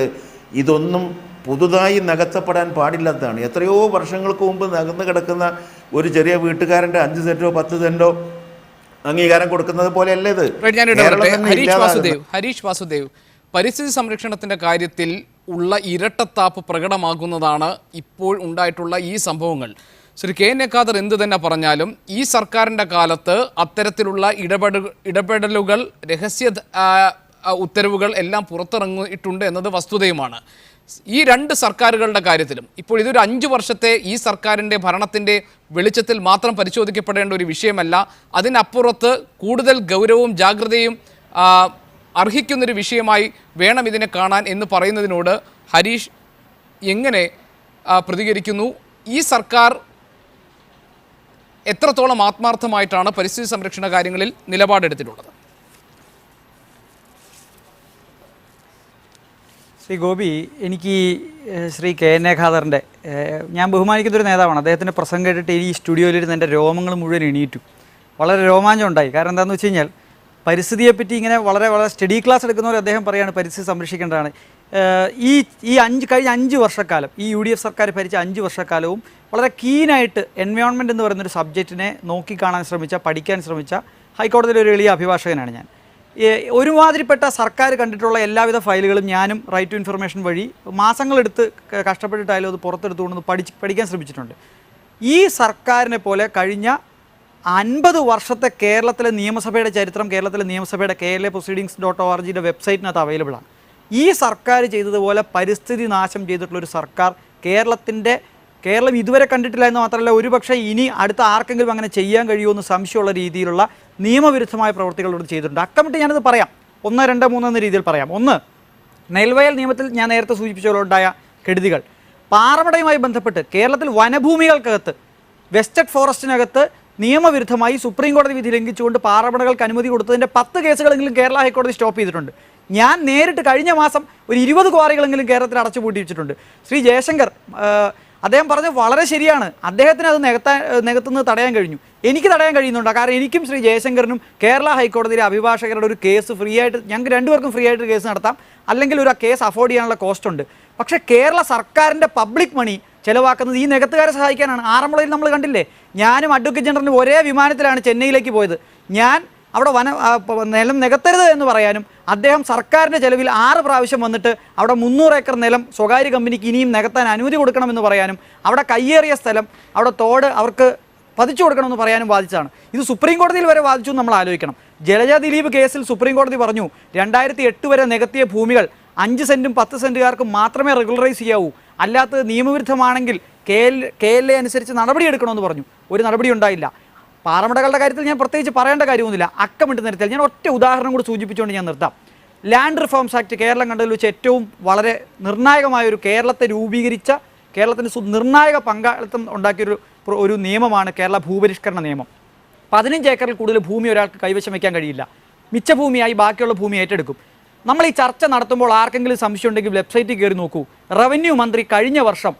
ഇതൊന്നും പുതുതായി നികത്തപ്പെടാൻ പാടില്ലാത്തതാണ്. എത്രയോ വർഷങ്ങൾക്ക് മുമ്പ് നികന്നു കിടക്കുന്ന ഒരു ചെറിയ വീട്ടുകാരൻ്റെ 5 സെൻറ്റോ 10 സെൻറ്റോ അംഗീകാരം കൊടുക്കുന്നത് പോലെയല്ല ഇത്. ഹരീഷ് വാസുദേവ്, പരിസ്ഥിതി സംരക്ഷണത്തിൻ്റെ കാര്യത്തിൽ ഉള്ള ഇരട്ടത്താപ്പ് പ്രകടമാകുന്നതാണ് ഇപ്പോൾ ഉണ്ടായിട്ടുള്ള ഈ സംഭവങ്ങൾ. ശ്രീ KN ഖാദർ എന്ത് തന്നെ പറഞ്ഞാലും ഈ സർക്കാരിൻ്റെ കാലത്ത് അത്തരത്തിലുള്ള ഇടപെടലുകൾ, രഹസ്യ ഉത്തരവുകൾ എല്ലാം പുറത്തിറങ്ങിയിട്ടുണ്ട് എന്നത് വസ്തുതയുമാണ്. ഈ 2 സർക്കാരുകളുടെ കാര്യത്തിലും ഇപ്പോൾ ഇതൊരു 5 വർഷത്തെ ഈ സർക്കാരിൻ്റെ ഭരണത്തിൻ്റെ വെളിച്ചത്തിൽ മാത്രം പരിശോധിക്കപ്പെടേണ്ട ഒരു വിഷയമല്ല. അതിനപ്പുറത്ത് കൂടുതൽ ഗൗരവവും ജാഗ്രതയും അർഹിക്കുന്നൊരു വിഷയമായി വേണം ഇതിനെ കാണാൻ എന്ന് പറയുന്നതിനോട് ഹരീഷ് എങ്ങനെ പ്രതികരിക്കുന്നു? ഈ സർക്കാർ എത്രത്തോളം ആത്മാർത്ഥമായിട്ടാണ് പരിസ്ഥിതി സംരക്ഷണ കാര്യങ്ങളിൽ നിലപാടെടുത്തിട്ടുള്ളത്? ശ്രീ ഗോപി, എനിക്ക് ശ്രീ കെ എൻ എ ഖാദറിൻ്റെ ഞാൻ ബഹുമാനിക്കുന്നൊരു നേതാവാണ്. അദ്ദേഹത്തിൻ്റെ പ്രസംഗം കേട്ടിട്ട് ഈ സ്റ്റുഡിയോയിലിരുന്ന് എൻ്റെ രോമങ്ങൾ മുഴുവൻ എണീറ്റു. വളരെ രോമാഞ്ചം ഉണ്ടായി. കാരണം എന്താണെന്ന് വെച്ച് കഴിഞ്ഞാൽ പരിസ്ഥിതിയെപ്പറ്റി ഇങ്ങനെ വളരെ സ്റ്റഡി ക്ലാസ് എടുക്കുന്ന പോലെ അദ്ദേഹം പറയുകയാണ് പരിസ്ഥിതി സംരക്ഷിക്കേണ്ടതാണ്. കഴിഞ്ഞ 5 വർഷക്കാലം ഈ UDF സർക്കാർ ഭരിച്ച 5 വർഷക്കാലവും വളരെ കീനായിട്ട് എൻവയോൺമെൻറ്റ് എന്ന് പറയുന്നൊരു സബ്ജക്റ്റിനെ നോക്കിക്കാണാൻ ശ്രമിച്ച, പഠിക്കാൻ ശ്രമിച്ച ഹൈക്കോടതിയിലെ ഒരു എളിയ അഭിഭാഷകനാണ് ഞാൻ. ഒരുമാതിരിപ്പെട്ട സർക്കാർ കണ്ടിട്ടുള്ള എല്ലാവിധ ഫയലുകളും ഞാനും റൈറ്റ് ടു ഇൻഫർമേഷൻ വഴി മാസങ്ങളെടുത്ത് കഷ്ടപ്പെട്ടിട്ടായാലും അത് പുറത്തെടുത്തുകൊണ്ട് പഠിക്കാൻ ശ്രമിച്ചിട്ടുണ്ട്. ഈ സർക്കാരിനെ പോലെ കഴിഞ്ഞ 50 വർഷത്തെ കേരളത്തിലെ നിയമസഭയുടെ ചരിത്രം കേരളത്തിലെ നിയമസഭയുടെ KLAproceedings.org വെബ്സൈറ്റിനകത്ത് അവൈലബിൾ ആണ്. ഈ സർക്കാർ ചെയ്തതുപോലെ പരിസ്ഥിതി നാശം ചെയ്തിട്ടുള്ളൊരു സർക്കാർ കേരളം ഇതുവരെ കണ്ടിട്ടില്ല എന്ന് മാത്രമല്ല, ഒരുപക്ഷെ ഇനി അടുത്ത ആർക്കെങ്കിലും അങ്ങനെ ചെയ്യാൻ കഴിയുമെന്ന് സംശയമുള്ള രീതിയിലുള്ള നിയമവിരുദ്ധമായ പ്രവൃത്തികൾ ഇവിടെ ചെയ്തിട്ടുണ്ട്. അക്കമിട്ട് ഞാനത് പറയാം, 1, 2, 3 എന്ന രീതിയിൽ പറയാം. ഒന്ന്, നെൽവയൽ നിയമത്തിൽ ഞാൻ നേരത്തെ സൂചിപ്പിച്ചതുണ്ടായ കെടുതികൾ. പാറമടയുമായി ബന്ധപ്പെട്ട് കേരളത്തിൽ വനഭൂമികൾക്കകത്ത് വെസ്റ്റഡ് ഫോറസ്റ്റിനകത്ത് നിയമവിരുദ്ധമായി സുപ്രീം കോടതി വിധി ലംഘിച്ചുകൊണ്ട് പാറമടകൾക്ക് അനുമതി കൊടുത്തതിൻ്റെ 10 കേസുകളെങ്കിലും കേരള ഹൈക്കോടതി സ്റ്റോപ്പ് ചെയ്തിട്ടുണ്ട്. ഞാൻ നേരിട്ട് കഴിഞ്ഞ മാസം ഒരു 20 ക്വാറികളെങ്കിലും കേരളത്തിൽ അടച്ചുപൂട്ടിച്ചിട്ടുണ്ട്. ശ്രീ ജയശങ്കർ അദ്ദേഹം പറഞ്ഞത് വളരെ ശരിയാണ്. അദ്ദേഹത്തിന് അത് നികത്തുന്നത് തടയാൻ കഴിഞ്ഞു, എനിക്ക് തടയാൻ കഴിയുന്നുണ്ട്. കാരണം എനിക്കും ശ്രീ ജയശങ്കറിനും കേരള ഹൈക്കോടതിയിലെ അഭിഭാഷകരുടെ ഒരു കേസ് ഫ്രീ ആയിട്ട്, ഞങ്ങൾക്ക് രണ്ടുപേർക്കും ഫ്രീ ആയിട്ട് കേസ് നടത്താം, അല്ലെങ്കിൽ ഒരു കേസ് അഫോർഡ് ചെയ്യാനുള്ള കോസ്റ്റ് ഉണ്ട്. പക്ഷേ കേരള സർക്കാരിൻ്റെ പബ്ലിക് മണി ചിലവാക്കുന്നത് ഈ നികത്തുകാരെ സഹായിക്കാനാണ്. ആറന്മുളയിൽ നമ്മൾ കണ്ടില്ലേ, ഞാനും അഡ്വക്കേറ്റ് ജനറലും ഒരേ വിമാനത്തിലാണ് ചെന്നൈയിലേക്ക് പോയത്. ഞാൻ അവിടെ നിലം നികത്തരുത് എന്ന് പറയാനും അദ്ദേഹം സർക്കാരിൻ്റെ ചെലവിൽ 6 പ്രാവശ്യം വന്നിട്ട് അവിടെ 300 ഏക്കർ നിലം സ്വകാര്യ കമ്പനിക്ക് ഇനിയും നികത്താൻ അനുമതി കൊടുക്കണമെന്ന് പറയാനും അവിടെ കയ്യേറിയ സ്ഥലം അവിടെ തോട് അവർക്ക് പതിച്ചു കൊടുക്കണമെന്ന് പറയാനും വാദിച്ചതാണ്. ഇത് സുപ്രീം കോടതിയിൽ വരെ വാദിച്ചു നമ്മൾ ആലോചിക്കണം. ജലജ ദിലീപ് കേസിൽ സുപ്രീം കോടതി പറഞ്ഞു 2008 വരെ നികത്തിയ ഭൂമികൾ 5 സെൻറ്റും 10 സെൻറ്റുകാർക്കും മാത്രമേ റെഗുലറൈസ് ചെയ്യാവൂ, അല്ലാത്തത് നിയമവിരുദ്ധമാണെങ്കിൽ KLA അനുസരിച്ച് നടപടിയെടുക്കണമെന്ന് പറഞ്ഞു. ഒരു നടപടി ഉണ്ടായില്ല. പാറമടകളുടെ കാര്യത്തിൽ ഞാൻ പ്രത്യേകിച്ച് പറയേണ്ട കാര്യമൊന്നുമില്ല. അക്കമിട്ട് നിർത്തിയാൽ ഞാൻ ഒറ്റ ഉദാഹരണം കൂടി സൂചിപ്പിച്ചുകൊണ്ട് ഞാൻ നിർത്താം. ലാൻഡ് റിഫോംസ് ആക്ട് കേരളം കണ്ടതിൽ വെച്ച് ഏറ്റവും വളരെ നിർണായകമായൊരു കേരളത്തെ രൂപീകരിച്ച, കേരളത്തിന് നിർണായക പങ്കാളിത്തം ഉണ്ടാക്കിയൊരു നിയമമാണ് കേരള ഭൂപരിഷ്കരണ നിയമം. 15 ഏക്കറിൽ കൂടുതൽ ഭൂമി ഒരാൾക്ക് കൈവശം വയ്ക്കാൻ കഴിയില്ല. മിച്ച ഭൂമിയായി ബാക്കിയുള്ള ഭൂമി ഏറ്റെടുക്കും. നമ്മൾ ഈ ചർച്ച നടത്തുമ്പോൾ ആർക്കെങ്കിലും സംശയം ഉണ്ടെങ്കിൽ വെബ്സൈറ്റിൽ കയറി നോക്കൂ. റവന്യൂ മന്ത്രി കഴിഞ്ഞ വർഷം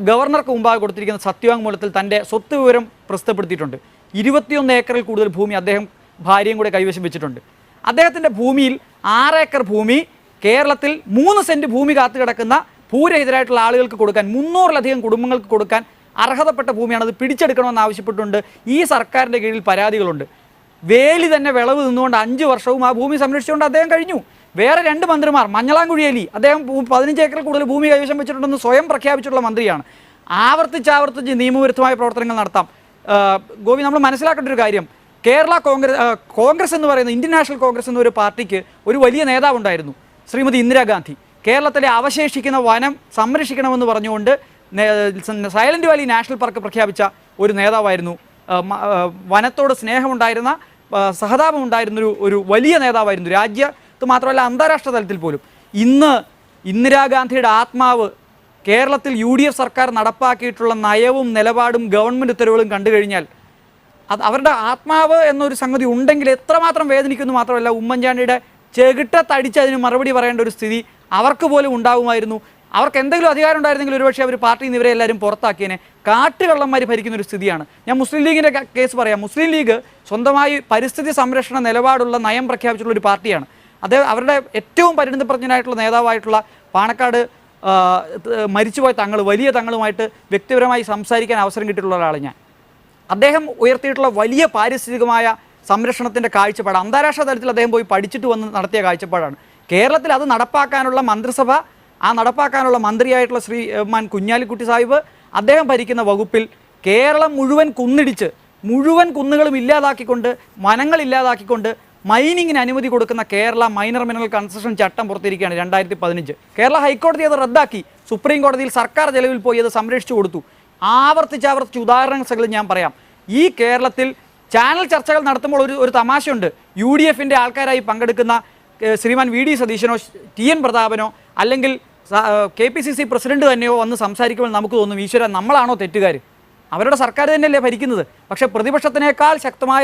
ഗവർണർക്ക് മുമ്പാകെ കൊടുത്തിരിക്കുന്ന സത്യവാങ്മൂലത്തിൽ തൻ്റെ സ്വത്ത് വിവരം പ്രസിദ്ധപ്പെടുത്തിയിട്ടുണ്ട്. 21 ഏക്കറിൽ കൂടുതൽ ഭൂമി അദ്ദേഹം ഭാര്യയും കൂടെ കൈവശം വെച്ചിട്ടുണ്ട്. അദ്ദേഹത്തിൻ്റെ ഭൂമിയിൽ 6 ഏക്കർ ഭൂമി കേരളത്തിൽ 3 സെൻറ്റ് ഭൂമി കാത്തു കിടക്കുന്ന ഭൂരഹിതരായിട്ടുള്ള ആളുകൾക്ക് കൊടുക്കാൻ, 300-ലധികം കുടുംബങ്ങൾക്ക് കൊടുക്കാൻ അർഹതപ്പെട്ട ഭൂമിയാണ്. അത് പിടിച്ചെടുക്കണമെന്ന് ആവശ്യപ്പെട്ടുകൊണ്ട് ഈ സർക്കാരിൻ്റെ കീഴിൽ പരാതികളുണ്ട്. വേലി തന്നെ വിളവ് നിന്നുകൊണ്ട് 5 വർഷവും ആ ഭൂമി സംരക്ഷിച്ചുകൊണ്ട് അദ്ദേഹം കഴിഞ്ഞു. വേറെ 2 മന്ത്രിമാർ, മഞ്ഞളാംകുഴിയേലി, അദ്ദേഹം 15 ഏക്കറിൽ കൂടുതൽ ഭൂമി കൈവശം വെച്ചിട്ടുണ്ടെന്ന് സ്വയം പ്രഖ്യാപിച്ചിട്ടുള്ള മന്ത്രിയാണ്. ആവർത്തിച്ച് നിയമവിരുദ്ധമായ പ്രവർത്തനങ്ങൾ നടത്താം. ഗോപി, നമ്മൾ മനസ്സിലാക്കേണ്ട ഒരു കാര്യം, കേരള കോൺഗ്രസ് എന്ന് പറയുന്ന ഇന്ത്യൻ നാഷണൽ കോൺഗ്രസ് എന്നൊരു പാർട്ടിക്ക് ഒരു വലിയ നേതാവുണ്ടായിരുന്നു, ശ്രീമതി ഇന്ദിരാഗാന്ധി. കേരളത്തിലെ അവശേഷിക്കുന്ന വനം സംരക്ഷിക്കണമെന്ന് പറഞ്ഞുകൊണ്ട് സൈലന്റ് വാലി നാഷണൽ പാർക്ക് പ്രഖ്യാപിച്ച ഒരു നേതാവായിരുന്നു. വനത്തോട് സ്നേഹമുണ്ടായിരുന്ന, സഹതാപമുണ്ടായിരുന്ന ഒരു വലിയ നേതാവായിരുന്നു. രാജ്യത്ത് മാത്രമല്ല അന്താരാഷ്ട്ര തലത്തിൽ പോലും. ഇന്ന് ഇന്ദിരാഗാന്ധിയുടെ ആത്മാവ് കേരളത്തിൽ UDF സർക്കാർ നടപ്പാക്കിയിട്ടുള്ള നയവും നിലപാടും ഗവൺമെൻറ് ഉത്തരവുകളും കണ്ടു കഴിഞ്ഞാൽ അത് അവരുടെ ആത്മാവ് എന്നൊരു സംഗതി ഉണ്ടെങ്കിൽ എത്രമാത്രം വേദനിക്കുന്നു. മാത്രമല്ല ഉമ്മൻചാണ്ടിയുടെ ചെകിട്ടത്തടിച്ച് അതിന് മറുപടി പറയേണ്ട ഒരു സ്ഥിതി അവർക്ക് പോലും ഉണ്ടാകുമായിരുന്നു. അവർക്ക് എന്തെങ്കിലും അധികാരം ഉണ്ടായിരുന്നെങ്കിൽ ഒരുപക്ഷെ അവർ പാർട്ടിയിൽ നിന്ന് ഇവരെ എല്ലാവരും പുറത്താക്കിയതിനെ. കാട്ടുകള്ളന്മാർ ഭരിക്കുന്ന ഒരു സ്ഥിതിയാണ്. ഞാൻ മുസ്ലിം ലീഗിൻ്റെ കേസ് പറയാം. മുസ്ലിം ലീഗ് സ്വന്തമായി പരിസ്ഥിതി സംരക്ഷണ നിലപാടുള്ള നയം പ്രഖ്യാപിച്ചിട്ടുള്ള ഒരു പാർട്ടിയാണ്. അവരുടെ ഏറ്റവും പരിണിതപ്രജ്ഞനായിട്ടുള്ള നേതാവായിട്ടുള്ള പാണക്കാട് മരിച്ചുപോയ വലിയ തങ്ങളുമായിട്ട് വ്യക്തിപരമായി സംസാരിക്കാൻ അവസരം കിട്ടിയിട്ടുള്ള ഒരാളാണ് ഞാൻ. അദ്ദേഹം ഉയർത്തിയിട്ടുള്ള വലിയ പാരിസ്ഥിതികമായ സംരക്ഷണത്തിൻ്റെ കാഴ്ചപ്പാട് അന്താരാഷ്ട്ര തലത്തിൽ അദ്ദേഹം പോയി പഠിച്ചിട്ട് വന്ന് നടത്തിയ കാഴ്ചപ്പാടാണ്. കേരളത്തിൽ അത് നടപ്പാക്കാനുള്ള മന്ത്രിസഭ, ആ നടപ്പാക്കാനുള്ള മന്ത്രിയായിട്ടുള്ള ശ്രീ കുഞ്ഞാലിക്കുട്ടി സാഹിബ്, അദ്ദേഹം ഭരിക്കുന്ന വകുപ്പിൽ കേരളം മുഴുവൻ കുന്നിടിച്ച്, മുഴുവൻ കുന്നുകളും ഇല്ലാതാക്കിക്കൊണ്ട്, വനങ്ങൾ ഇല്ലാതാക്കിക്കൊണ്ട് മൈനിങ്ങിന് അനുമതി കൊടുക്കുന്ന കേരള മൈനർ മിനറൽ കൺസഷൻ ചട്ടം പുറത്തിരിക്കുകയാണ് 2015. കേരള ഹൈക്കോടതി അത് റദ്ദാക്കി. സുപ്രീം കോടതിയിൽ സർക്കാർ ചെലവിൽ പോയി അത് സംരക്ഷിച്ചു കൊടുത്തു. ആവർത്തിച്ച് ഉദാഹരണങ്ങൾ ഞാൻ പറയാം. ഈ കേരളത്തിൽ ചാനൽ ചർച്ചകൾ നടത്തുമ്പോൾ ഒരു തമാശയുണ്ട്. UDFൻ്റെ ആൾക്കാരായി പങ്കെടുക്കുന്ന ശ്രീമാൻ VD സതീശനോ TN പ്രതാപനോ അല്ലെങ്കിൽ KPCC പ്രസിഡന്റ് തന്നെയോ വന്ന് സംസാരിക്കുമ്പോൾ നമുക്ക് തോന്നും ഈശ്വര നമ്മളാണോ തെറ്റുകാർ? അവരുടെ സർക്കാർ തന്നെയല്ലേ ഭരിക്കുന്നത്. പക്ഷെ പ്രതിപക്ഷത്തിനേക്കാൾ ശക്തമായ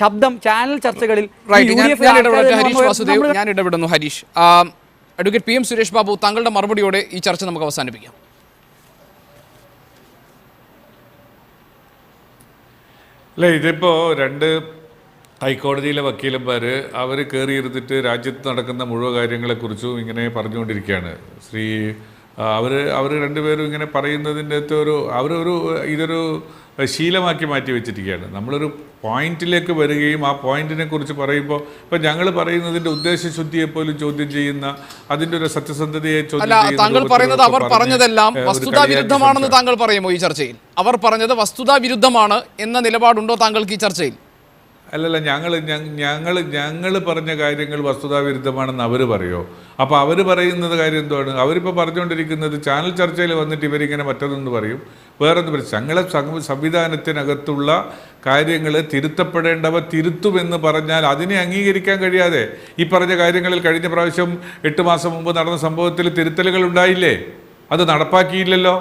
ശബ്ദം ചാനൽ ചർച്ചകളിൽ ഞാൻ ഇടപെടുന്നു. ഹരീഷ്, അഡ്വക്കേറ്റ് PM സുരേഷ് ബാബു, താങ്കളുടെ മറുപടിയോടെ ഈ ചർച്ച നമുക്ക് അവസാനിപ്പിക്കാം. അല്ല, ഇതിപ്പോൾ രണ്ട് ഹൈക്കോടതിയിലെ വക്കീലന്മാർ അവർ കയറിയിരുന്നിട്ട് രാജ്യത്ത് നടക്കുന്ന മുഴുവൻ കാര്യങ്ങളെക്കുറിച്ചും ഇങ്ങനെ പറഞ്ഞുകൊണ്ടിരിക്കുകയാണ്. അവർ രണ്ടുപേരും ഇങ്ങനെ പറയുന്നതിൻ്റെ അകത്ത് ഇതൊരു ശീലമാക്കി മാറ്റി വെച്ചിരിക്കുകയാണ്. നമ്മളൊരു പോയിന്റിലേക്ക് വരികയും ആ പോയിന്റിനെ കുറിച്ച് പറയുമ്പോൾ ഇപ്പം ഞങ്ങൾ പറയുന്നതിൻ്റെ ഉദ്ദേശശുദ്ധിയെപ്പോലും ചോദ്യം ചെയ്യുന്ന, അതിൻ്റെ ഒരു സത്യസന്ധതയെ ചോദ്യം ചെയ്യുന്ന, താങ്കൾ പറയുന്നത് അവർ പറഞ്ഞതെല്ലാം വസ്തുതാ വിരുദ്ധമാണെന്ന് താങ്കൾ പറയുമോ ഈ ചർച്ചയിൽ? അവർ പറഞ്ഞത് വസ്തുതാ വിരുദ്ധമാണ് എന്ന നിലപാടുണ്ടോ താങ്കൾക്ക് ഈ ചർച്ചയിൽ? അല്ലല്ല, ഞങ്ങൾ പറഞ്ഞ കാര്യങ്ങൾ വസ്തുതാവിരുദ്ധമാണെന്ന് അവർ പറയുമോ? അപ്പോൾ അവർ പറയുന്നത് കാര്യം എന്താണ്? അവരിപ്പോൾ പറഞ്ഞുകൊണ്ടിരിക്കുന്നത് ചാനൽ ചർച്ചയിൽ വന്നിട്ട് ഇവരിങ്ങനെ മറ്റൊന്ന് പറയും, വേറൊന്ന് പറയും. ഞങ്ങളെ സംവിധാനത്തിനകത്തുള്ള കാര്യങ്ങൾ തിരുത്തപ്പെടേണ്ടവ തിരുത്തുമെന്ന് പറഞ്ഞാൽ അതിനെ അംഗീകരിക്കാൻ കഴിയാതെ ഈ പറഞ്ഞ കാര്യങ്ങളിൽ കഴിഞ്ഞ പ്രാവശ്യം 8 മാസം മുമ്പ് നടന്ന സംഭവത്തിൽ തിരുത്തലുകൾ ഉണ്ടായില്ലേ? അത് നടപ്പാക്കിയില്ലല്ലോ.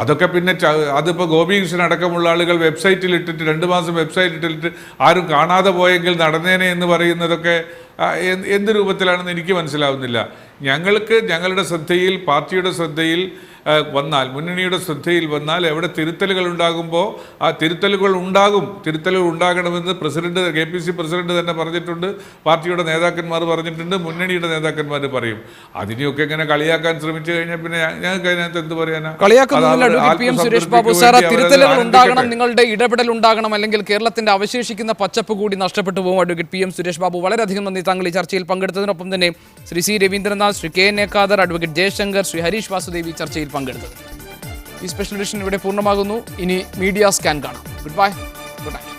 അതൊക്കെ പിന്നെ അതിപ്പോൾ ഗോപികൃഷ്ണൻ അടക്കമുള്ള ആളുകൾ വെബ്സൈറ്റിൽ ഇട്ടിട്ട് 2 മാസം വെബ്സൈറ്റിലിട്ട് ആരും കാണാതെ പോയെങ്കിൽ നടന്നേനെ എന്ന് പറയുന്നതൊക്കെ എന്ത് രൂപത്തിലാണെന്ന് എനിക്ക് മനസ്സിലാവുന്നില്ല. ഞങ്ങൾക്ക് ഞങ്ങളുടെ ശ്രദ്ധയിൽ, പാർട്ടിയുടെ ശ്രദ്ധയിൽ വന്നാൽ, മുന്നണിയുടെ ശ്രദ്ധയിൽ വന്നാൽ എവിടെ തിരുത്തലുകൾ ഉണ്ടാകുമ്പോൾ ആ തിരുത്തലുകൾ ഉണ്ടാകണമെന്ന് KPCC പ്രസിഡന്റ് തന്നെ പറഞ്ഞിട്ടുണ്ട്, പാർട്ടിയുടെ നേതാക്കന്മാർ പറഞ്ഞിട്ടുണ്ട്, മുന്നണിയുടെ നേതാക്കന്മാർ പറയും. അതിനെയൊക്കെ ഇങ്ങനെ കളിയാക്കാൻ ശ്രമിച്ചു കഴിഞ്ഞാൽ പിന്നെ ഞങ്ങൾക്ക് അതിനകത്ത് എന്ത് പറയാനാ? PM സുരേഷ് ബാബു സാർ, തിരുത്തലുകൾ ഉണ്ടാകണം, നിങ്ങളുടെ ഇടപെടൽ ഉണ്ടാകണം, അല്ലെങ്കിൽ കേരളത്തിന്റെ അവശേഷിക്കുന്ന പച്ചപ്പ് കൂടി നഷ്ടപ്പെട്ടു പോകും. അഡ്വക്കേറ്റ് PM സുരേഷ് ബാബു, വളരെയധികം നന്ദി താങ്കൾ ഈ ചർച്ചയിൽ പങ്കെടുത്തതിനൊപ്പം തന്നെ Shri C Ravindranath, Shri KN Khader, advocate Jayashankar, Shri Harish Vasudev ഈ ചർച്ചയിൽ പങ്കെടുത്തത്. ഈ സ്പെഷ്യൽ എഡിഷൻ ഇവിടെ പൂർണ്ണമാകുന്നു. ഇനി മീഡിയ സ്കാൻ കാണാം. Goodbye, good night.